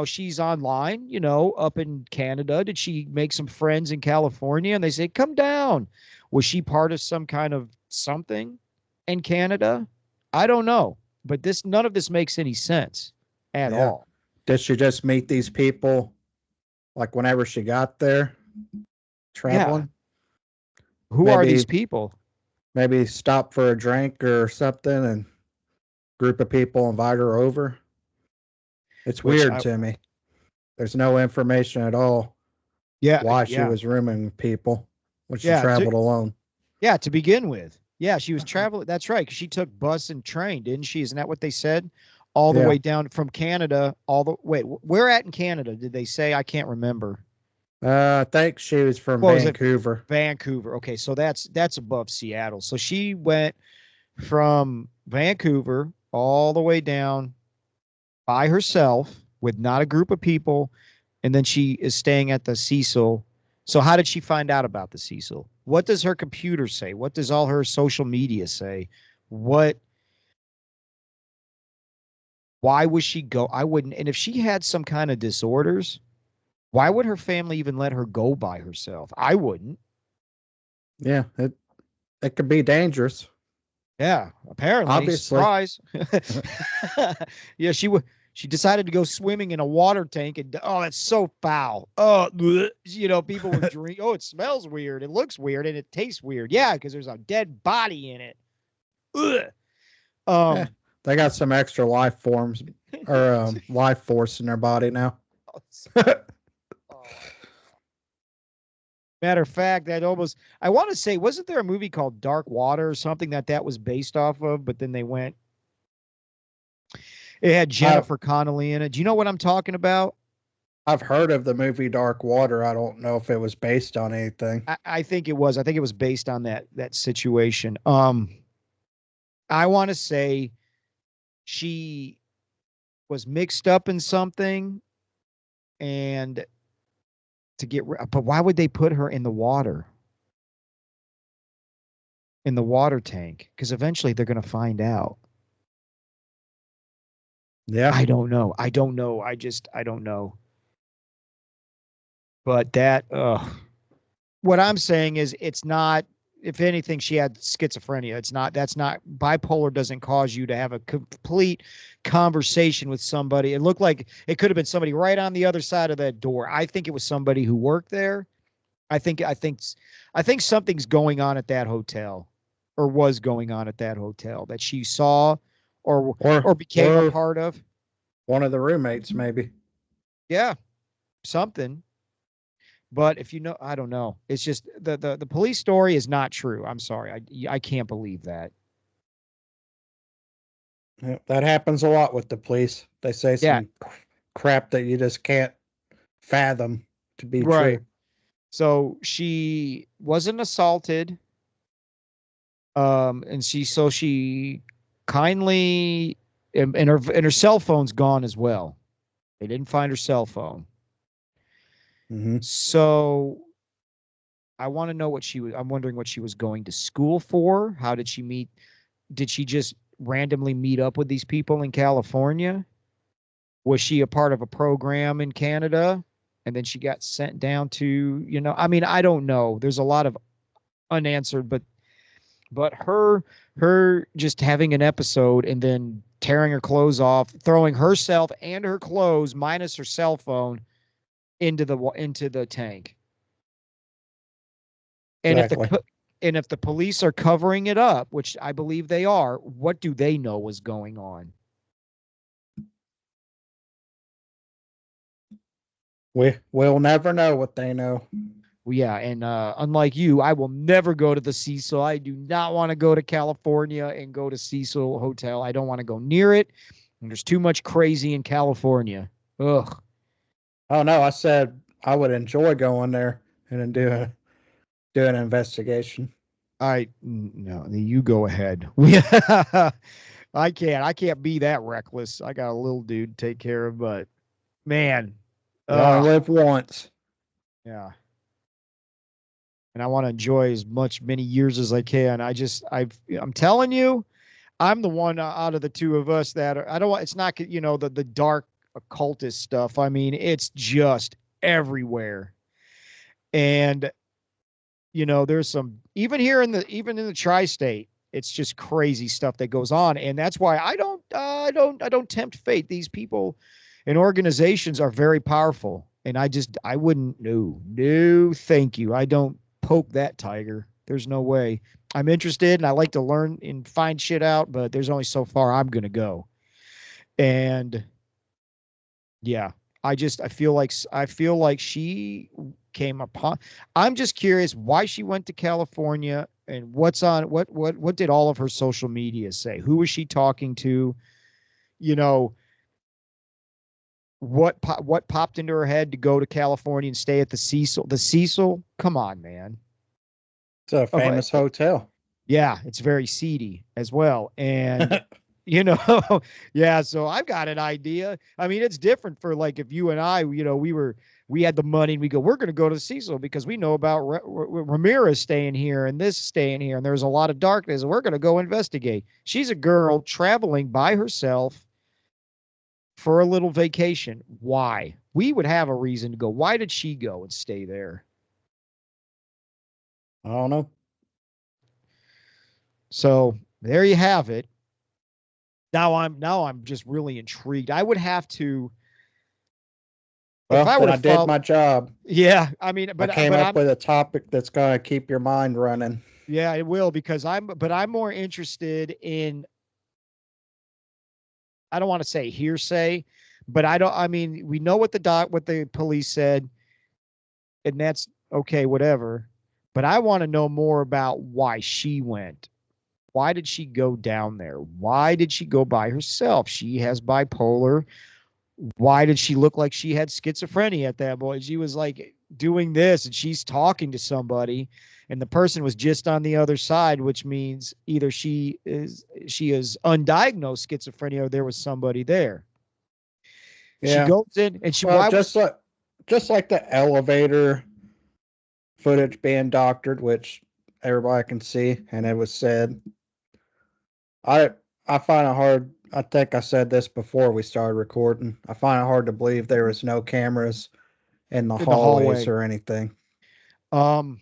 She's online. Up in Canada. Did she make some friends in California? And they say, come down. Was she part of some kind of something in Canada? I don't know. But none of this makes any sense at all. Did she just meet these people, like whenever she got there, traveling? Yeah. Who are these people? Maybe stop for a drink or something, and group of people invite her over. It's weird to me. There's no information at all. Yeah. Why she was rooming with people when she traveled alone. Yeah, to begin with. Yeah, she was traveling. That's right, because she took bus and train, didn't she? Isn't that what they said? All the way down from Canada. Wait, where at in Canada did they say? I can't remember. I think she was from Vancouver. Vancouver. Okay, so that's above Seattle. So she went from Vancouver all the way down by herself with not a group of people, and then she is staying at the Cecil. So how did she find out about the Cecil? What does her computer say? What does all her social media say? Why would she go? I wouldn't. And if she had some kind of disorders, why would her family even let her go by herself? I wouldn't. Yeah, it could be dangerous. Yeah, apparently. Obviously. Surprise. Yeah, she decided to go swimming in a water tank, and that's so foul. Oh, people were drinking. Oh, it smells weird. It looks weird, and it tastes weird. Yeah, because there's a dead body in it. Ugh. They got some extra life forms or life force in their body now. Matter of fact, I want to say, wasn't there a movie called Dark Water or something that was based off of, but then they went. It had Jennifer Connelly in it. Do you know what I'm talking about? I've heard of the movie Dark Water. I don't know if it was based on anything. I think it was. I think it was based on that situation. I want to say she was mixed up in something, and but why would they put her in the water? In the water tank? Because eventually they're going to find out. Yeah. I don't know. I don't know. I don't know. But what I'm saying is it's not, if anything, she had schizophrenia. That's not, bipolar doesn't cause you to have a complete conversation with somebody. It looked like it could have been somebody right on the other side of that door. I think it was somebody who worked there. I think something's going on at that hotel, or was going on at that hotel, that she saw or became a part of. One of the roommates, maybe. Yeah, something. But if you know, I don't know. It's just the police story is not true. I'm sorry. I can't believe that. Yeah, that happens a lot with the police. They say Yeah, some crap that you just can't fathom to be right. true. So she wasn't assaulted. And she kindly and her cell phone's gone as well. They didn't find her cell phone. Mm-hmm. So I want to know I'm wondering what she was going to school for. How did she meet? Did she just randomly meet up with these people in California? Was she a part of a program in Canada? And then she got sent down to, I mean, I don't know. There's a lot of unanswered, but her just having an episode and then tearing her clothes off, throwing herself and her clothes minus her cell phone into the tank. And Exactly. if the police are covering it up, which I believe they are, what do they know was going on? We'll never know what they know. Well, yeah, and unlike you, I will never go to the Cecil. I do not want to go to California and go to Cecil Hotel. I don't want to go near it. And there's too much crazy in California. Ugh. Oh no, I said I would enjoy going there and then do an investigation. No, you go ahead. I can't be that reckless. I got a little dude to take care of, but man, You only live once. yeah. And I want to enjoy as many years as I can. I'm telling you, I'm the one out of the two of us that I don't want. It's not the dark occultist stuff. I mean, it's just everywhere, and there's some even in the tri-state. It's just crazy stuff that goes on, and that's why I don't tempt fate. These people and organizations are very powerful, and I wouldn't. No, thank you. I don't poke that tiger. There's no way. I'm interested, and I like to learn and find shit out, but there's only so far I'm gonna go. And yeah, I feel like she came upon. I'm just curious why she went to California and what did all of her social media say? Who was she talking to? You know, what popped into her head to go to California and stay at the Cecil? The Cecil? Come on, man. It's a Okay. famous hotel. Yeah, it's very seedy as well. And you know, yeah, so I've got an idea. I mean, it's different for like if you and I, we had the money and we we're going to go to Cecil because we know about Ramirez staying here and this staying here. And there's a lot of darkness and we're going to go investigate. She's a girl traveling by herself for a little vacation. Why? We would have a reason to go. Why did she go and stay there? I don't know. So there you have it. Now I'm just really intrigued. I would have to Well, if I were then to I did my job. Yeah, I mean, I came but up I'm with a topic that's going to keep your mind running. yeah, it will because I'm more interested in I don't want to say hearsay, but I mean, we know what the police said and that's okay, whatever. But I want to know more about why she went. Why did she go down there? Why did she go by herself? She has bipolar. Why did she look like she had schizophrenia at that point? She was like doing this and she's talking to somebody and the person was just on the other side, which means either she is undiagnosed schizophrenia or there was somebody there. She Yeah. goes in and Well, why just like the elevator footage being doctored, which everybody can see, and it was said. I I find it hard. I think I said this before we started recording. I find it hard to believe there was no cameras in the in the hallways hallway. or anything. Um,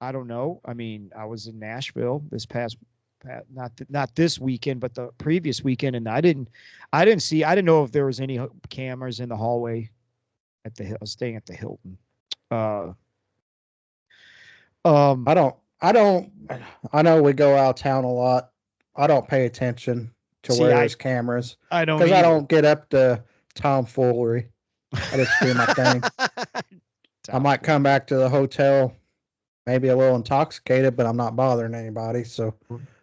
I don't know. I mean, I was in Nashville this not this weekend, but the previous weekend, and I didn't know if there was any cameras in the hallway at the staying at the Hilton. Uh, um, I know we go out of town a lot. I don't pay attention to see, where there's cameras I don't because I either. don't get up to tomfoolery. I just do my thing. I might come back to the hotel maybe a little intoxicated, but I'm not bothering anybody, so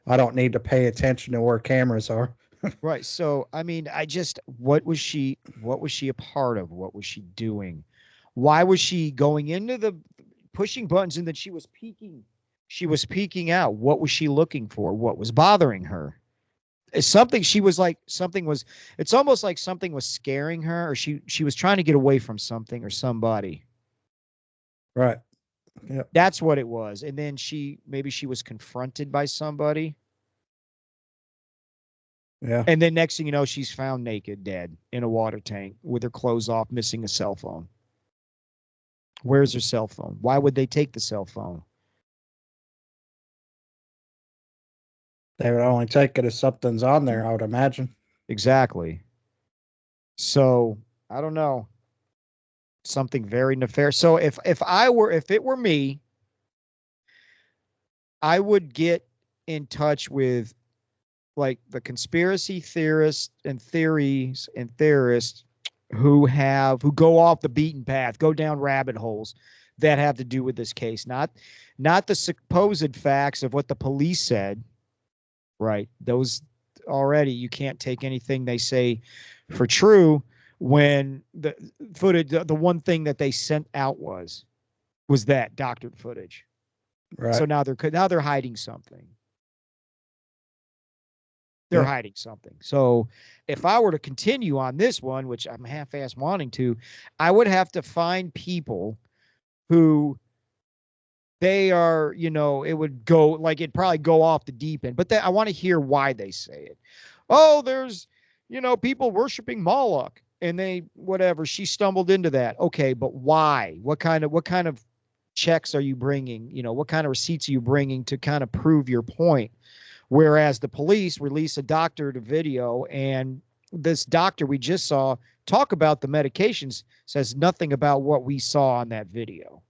I don't need to pay attention to where cameras are. Right. So, I mean, what was she a part of? What was she doing? Why was she going into the pushing buttons and then she was peeking out? What was she looking for? What was bothering her? It's something she was like, it's almost like something was scaring her, or she was trying to get away from something or somebody. Right. Yeah. That's what it was. And then maybe she was confronted by somebody. Yeah. And then next thing you know, she's found naked, dead in a water tank with her clothes off, missing a cell phone. Where's her cell phone? Why would they take the cell phone? They would only take it if something's on there, I would imagine. Exactly. So I don't know. Something very nefarious. So if it were me, I would get in touch with like the conspiracy theorists and theorists who go off the beaten path, go down rabbit holes that have to do with this case, not the supposed facts of what the police said. Right. Those already, you can't take anything they say for true when the footage, the one thing that they sent out was that doctored footage. Right. So now they're hiding something. They're hiding something. So if I were to continue on this one, which I'm half-ass wanting to, I would have to find people who they are, it would go like it'd probably go off the deep end. But I want to hear why they say it. Oh, there's, people worshiping Moloch and she stumbled into that. Okay, but why? What kind of checks are you bringing? What kind of receipts are you bringing to kind of prove your point? Whereas the police release a doctor to video, and this doctor we just saw talk about the medications says nothing about what we saw on that video.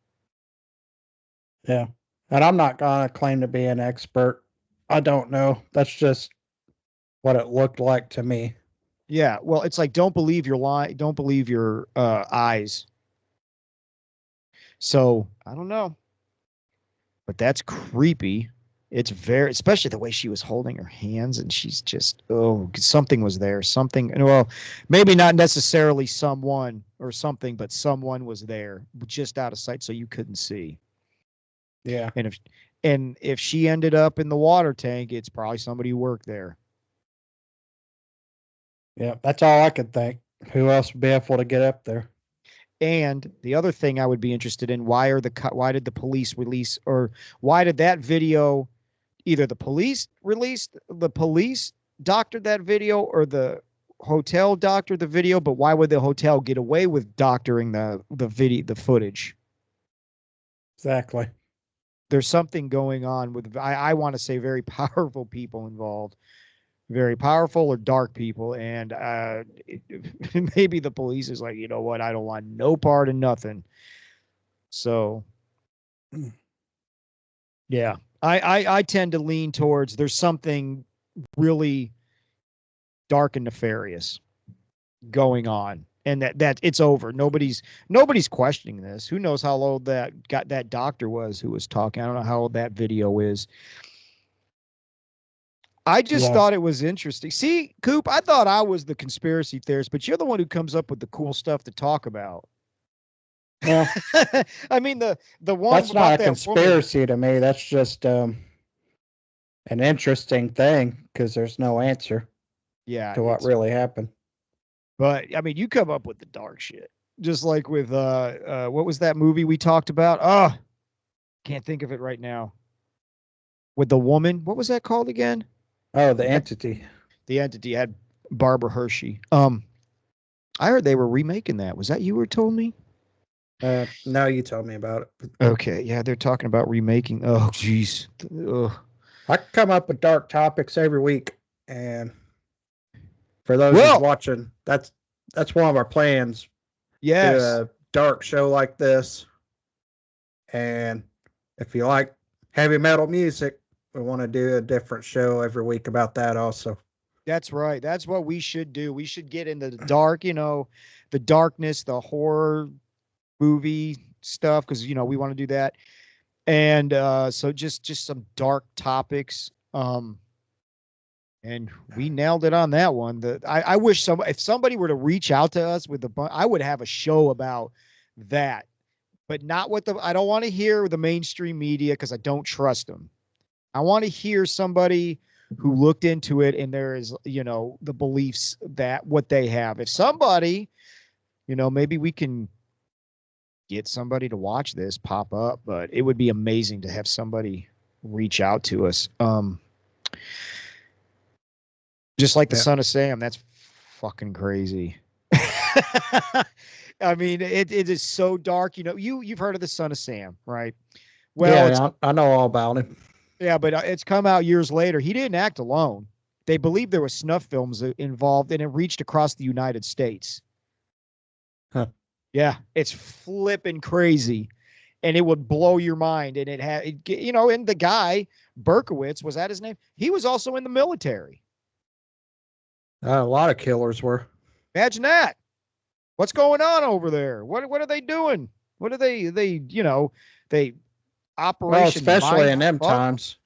Yeah. And I'm not going to claim to be an expert. I don't know. That's just what it looked like to me. Yeah. Well, it's like, don't believe your lie. Don't believe your eyes. So I don't know, but that's creepy. It's especially the way she was holding her hands, and she's just, something was there. Something, well, maybe not necessarily someone or something, but someone was there just out of sight so you couldn't see. Yeah. And if she ended up in the water tank, it's probably somebody who worked there. Yeah, that's all I could think. Who else would be able to get up there? And the other thing I would be interested in, why did the police release, or why did that video, either the police doctored that video or the hotel doctored the video, but why would the hotel get away with doctoring the footage? Exactly. There's something going on with, I want to say, very powerful people involved, very powerful or dark people. And maybe the police is like, you know what? I don't want no part in nothing. So, yeah, I tend to lean towards there's something really dark and nefarious going on, and that it's over. Nobody's questioning this. Who knows how old that doctor was who was talking? I don't know how old that video is. I just thought it was interesting. See, Coop, I thought I was the conspiracy theorist, but you're the one who comes up with the cool stuff to talk about. Well, I mean, the one that's not a conspiracy to me. That's just an interesting thing because there's no answer. Yeah, to what really happened. But I mean, you come up with the dark shit, just like with what was that movie we talked about? Oh, can't think of it right now. With the woman, what was that called again? Oh, The Entity. The Entity had Barbara Hershey. I heard they were remaking that. Was that you who told me? No, you told me about it. Okay, yeah, they're talking about remaking. Oh, jeez. I come up with dark topics every week, and for those who's watching, that's one of our plans. Yes. Do a dark show like this. And if you like heavy metal music, we want to do a different show every week about that also. That's right. That's what we should do. We should get into the dark, the darkness, the horror movie stuff because we want to do that. And so just some dark topics. And we nailed it on that one. I wish if somebody were to reach out to us with I would have a show about that, but not what I don't want to hear the mainstream media because I don't trust them. I want to hear somebody who looked into it and there is, the beliefs that what they have. If somebody, maybe we can get somebody to watch this pop up, but it would be amazing to have somebody reach out to us. Just like the Son of Sam, that's fucking crazy. I mean, it is so dark. You've heard of the Son of Sam, right? Well, yeah, I know all about him. Yeah, but it's come out years later. He didn't act alone. They believe there was snuff films involved, and it reached across the United States. Huh. Yeah, it's flipping crazy, and it would blow your mind. And it had, and the guy Berkowitz, was that his name? He was also in the military. A lot of killers were. Imagine that. What's going on over there? What are they doing? What are they operation? Well, especially in them times.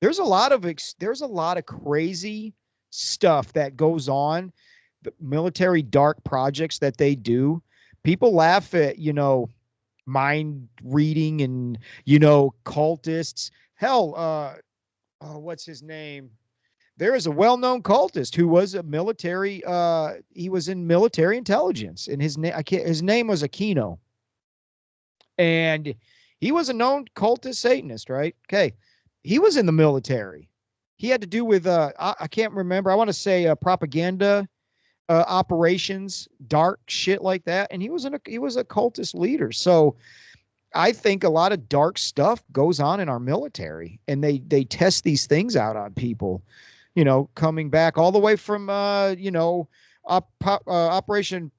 There's a lot of crazy stuff that goes on. The military dark projects that they do. People laugh at, mind reading and, cultists. Hell, what's his name? There is a well-known cultist who was a military. He was in military intelligence, and his name was Aquino, and he was a known cultist Satanist, right? Okay, he was in the military. He had to do with I can't remember. I want to say propaganda operations, dark shit like that, and he was a cultist leader. So I think a lot of dark stuff goes on in our military, and they test these things out on people. Coming back all the way from, Operation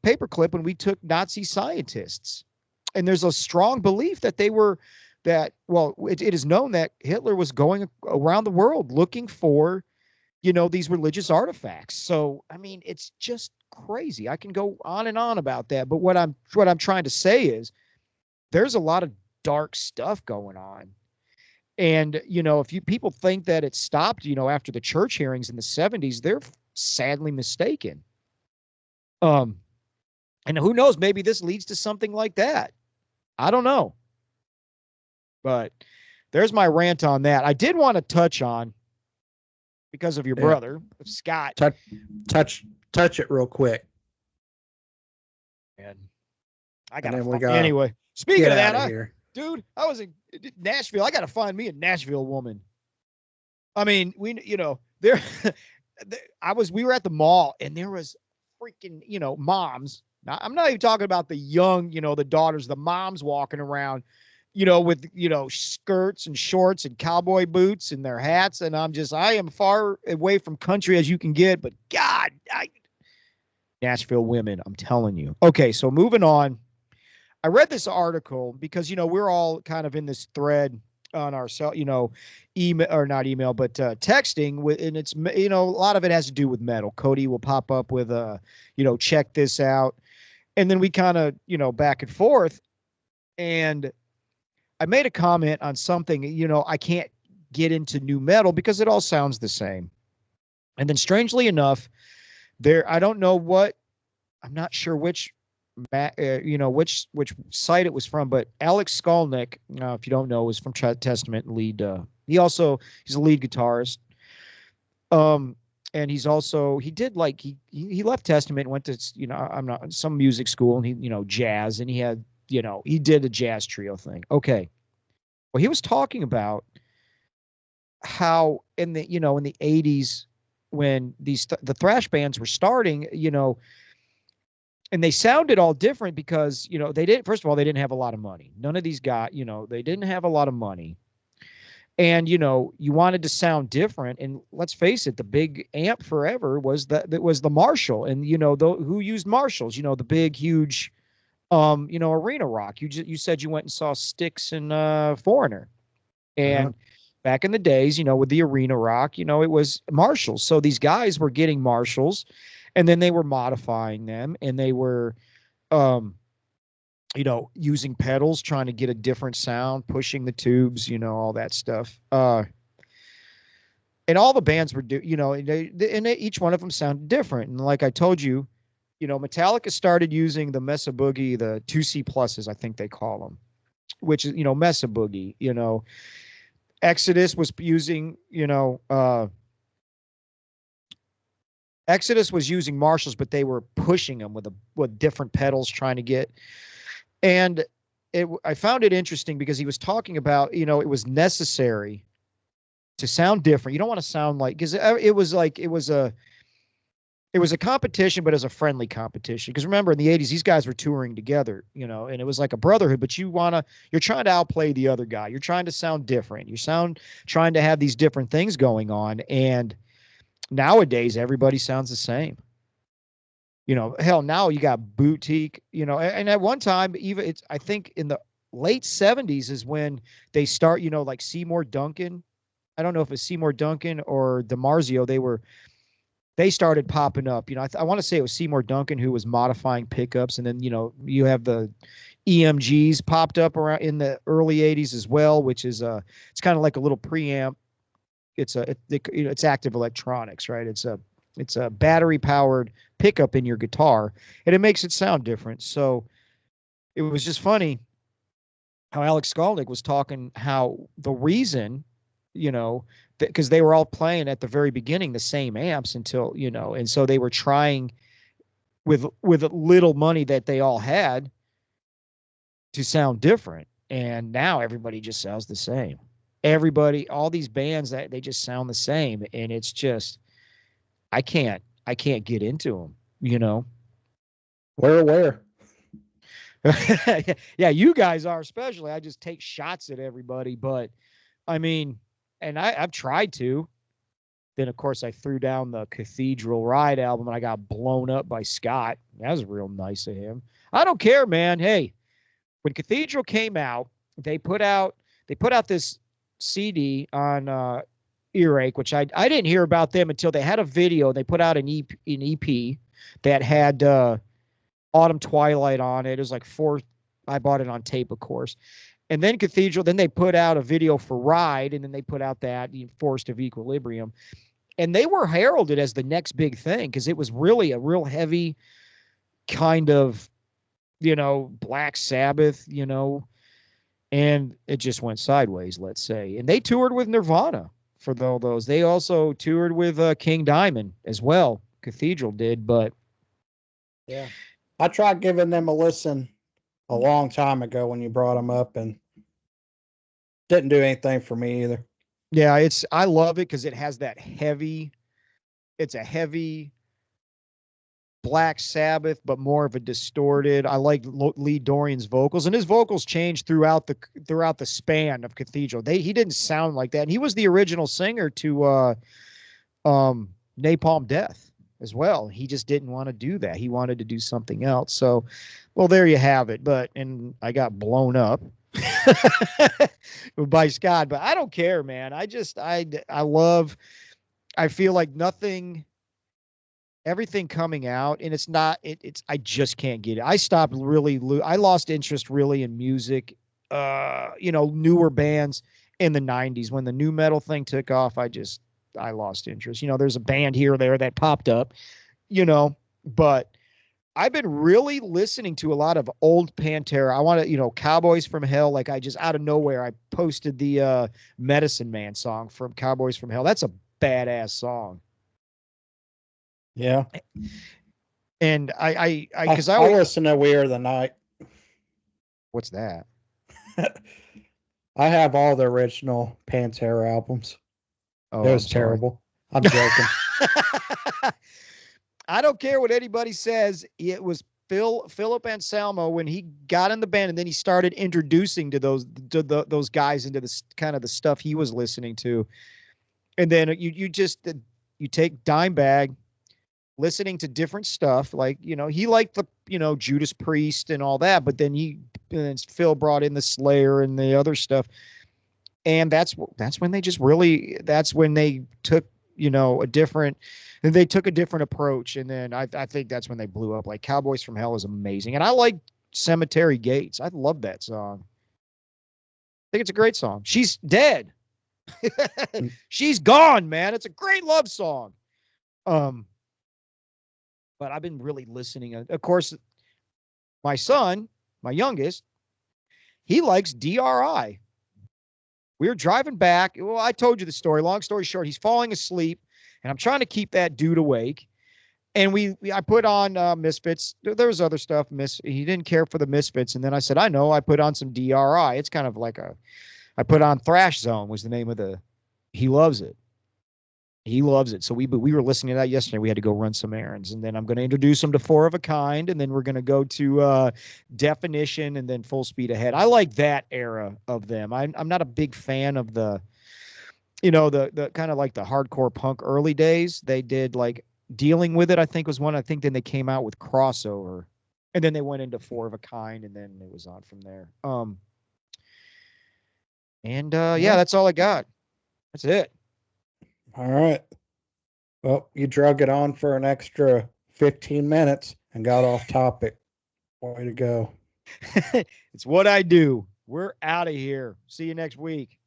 Paperclip when we took Nazi scientists. And there's a strong belief that it is known that Hitler was going around the world looking for, these religious artifacts. So, I mean, it's just crazy. I can go on and on about that. But what I'm trying to say is there's a lot of dark stuff going on. And, if people think that it stopped, after the church hearings in the 70s, they're sadly mistaken. And who knows, maybe this leads to something like that. I don't know. But there's my rant on that. I did want to touch on, because of your brother, Scott. Touch it real quick. And I got to anyway. Speaking of that, dude, I was in Nashville. I got to find me a Nashville woman. I mean, we were at the mall and there was freaking, moms. Now, I'm not even talking about the young, the daughters, the moms walking around, with, skirts and shorts and cowboy boots and their hats. And I am far away from country as you can get, but God, Nashville women, I'm telling you. Okay. So moving on. I read this article because, we're all kind of in this thread on our email or not email, but texting and it's, a lot of it has to do with metal. Cody will pop up with check this out. And then we kind of, back and forth. And I made a comment on something, I can't get into new metal because it all sounds the same. And then strangely enough, I don't know I'm not sure which site it was from, but Alex Skolnick, if you don't know, is from Testament lead. He's a lead guitarist. And he's also, he left Testament, went to, some music school and he, jazz, and he had, he did a jazz trio thing. Okay. Well, he was talking about how in the 80s when the thrash bands were starting, and they sounded all different because, first of all, they didn't have a lot of money. None of these guys, they didn't have a lot of money. And, you wanted to sound different. And let's face it, the big amp forever was the Marshall. And, who used Marshalls, the big, huge, arena rock. You said you went and saw Styx and Foreigner. And back in the days, with the arena rock, it was Marshalls. So these guys were getting Marshalls. And then they were modifying them, and they were using pedals, trying to get a different sound, pushing the tubes, all that stuff. And all the bands were each one of them sounded different. And like I told you, Metallica started using the Mesa Boogie, the 2C pluses, I think they call them, which is, Mesa Boogie, Exodus was using, Exodus was using Marshalls, but they were pushing them with different pedals, trying to get. And I found it interesting because he was talking about, it was necessary to sound different. You don't want to sound like, because it was a competition, but as a friendly competition. Because remember, in the 80s, these guys were touring together, and it was like a brotherhood, but you're trying to outplay the other guy. You're trying to sound different. Trying to have these different things going on. And nowadays, everybody sounds the same. Hell, now you got boutique, and at one time, even I think in the late 70s is when they start, like Seymour Duncan. I don't know if it's Seymour Duncan or DiMarzio. They started popping up. I want to say it was Seymour Duncan who was modifying pickups, and then you have the EMGs popped up around in the early 80s as well, which is it's kind of like a little preamp. It's active electronics, right? It's a battery powered pickup in your guitar, and it makes it sound different. So it was just funny how Alex Skolnick was talking how the reason, because they were all playing at the very beginning the same amps until, and so they were trying with little money that they all had to sound different. And now everybody just sounds the same. Everybody, all these bands, that they just sound the same. And it's just, I can't get into them, We're aware. Yeah, you guys are, especially. I just take shots at everybody, but I mean, and I've tried to. Then, of course, I threw down the Cathedral Ride album and I got blown up by Scott. That was real nice of him. I don't care, man. Hey, when Cathedral came out, they put out this CD on Earache, which I didn't hear about them until they had a video. They put out an EP that had Autumn Twilight on it. It was like I bought it on tape, of course. And then Cathedral, then they put out a video for Ride, and then they put out that Forest of Equilibrium. And they were heralded as the next big thing because it was really a real heavy kind of, Black Sabbath, and it just went sideways, let's say. And they toured with Nirvana for all those. They also toured with King Diamond as well. Cathedral did, but yeah, I tried giving them a listen a long time ago when you brought them up, and didn't do anything for me either. Yeah, I love it because it has that heavy. It's a heavy Black Sabbath, but more of a distorted. I like Lee Dorian's vocals, and his vocals changed throughout the span of Cathedral. He didn't sound like that. And he was the original singer to Napalm Death as well. He just didn't want to do that. He wanted to do something else. So, well, there you have it. And I got blown up by Scott, but I don't care, man. I feel like everything coming out, and I just can't get it. I stopped I lost interest really in music, newer bands in the 90s when the new metal thing took off. I lost interest. There's a band here or there that popped up, but I've been really listening to a lot of old Pantera. I want to, Cowboys from Hell. Like I just out of nowhere, I posted the Medicine Man song from Cowboys from Hell. That's a badass song. Yeah. And I listen to We Are the Night. What's that? I have all the original Pantera albums. Oh, it was terrible. I'm joking. I don't care what anybody says. It was Philip Anselmo when he got in the band, and then he started introducing to those guys into this kind of the stuff he was listening to. And then you take Dimebag, listening to different stuff. Like, he liked the, Judas Priest and all that, but then Phil brought in the Slayer and the other stuff. And that's when they just really, that's when they took, they took a different approach. And then I think that's when they blew up. Like Cowboys from Hell is amazing. And I like Cemetery Gates. I love that song. I think it's a great song. She's dead. She's gone, man. It's a great love song. But I've been really listening. Of course, my son, my youngest, he likes DRI. We were driving back. Well, I told you the story. Long story short, he's falling asleep, and I'm trying to keep that dude awake. And I put on Misfits. There was other stuff. He didn't care for the Misfits. And then I said, I know. I put on some DRI. It's kind of like I put on Thrash Zone was the name of he loves it. He loves it. So we were listening to that yesterday. We had to go run some errands. And then I'm going to introduce him to Four of a Kind. And then we're going to go to Definition and then Full Speed Ahead. I like that era of them. I'm not a big fan of the kind of like the hardcore punk early days. They did like Dealing With It, I think was one. I think then they came out with Crossover. And then they went into Four of a Kind. And then it was on from there. Yeah, that's all I got. That's it. All right. Well, you drug it on for an extra 15 minutes and got off topic. Way to go. It's what I do. We're out of here. See you next week.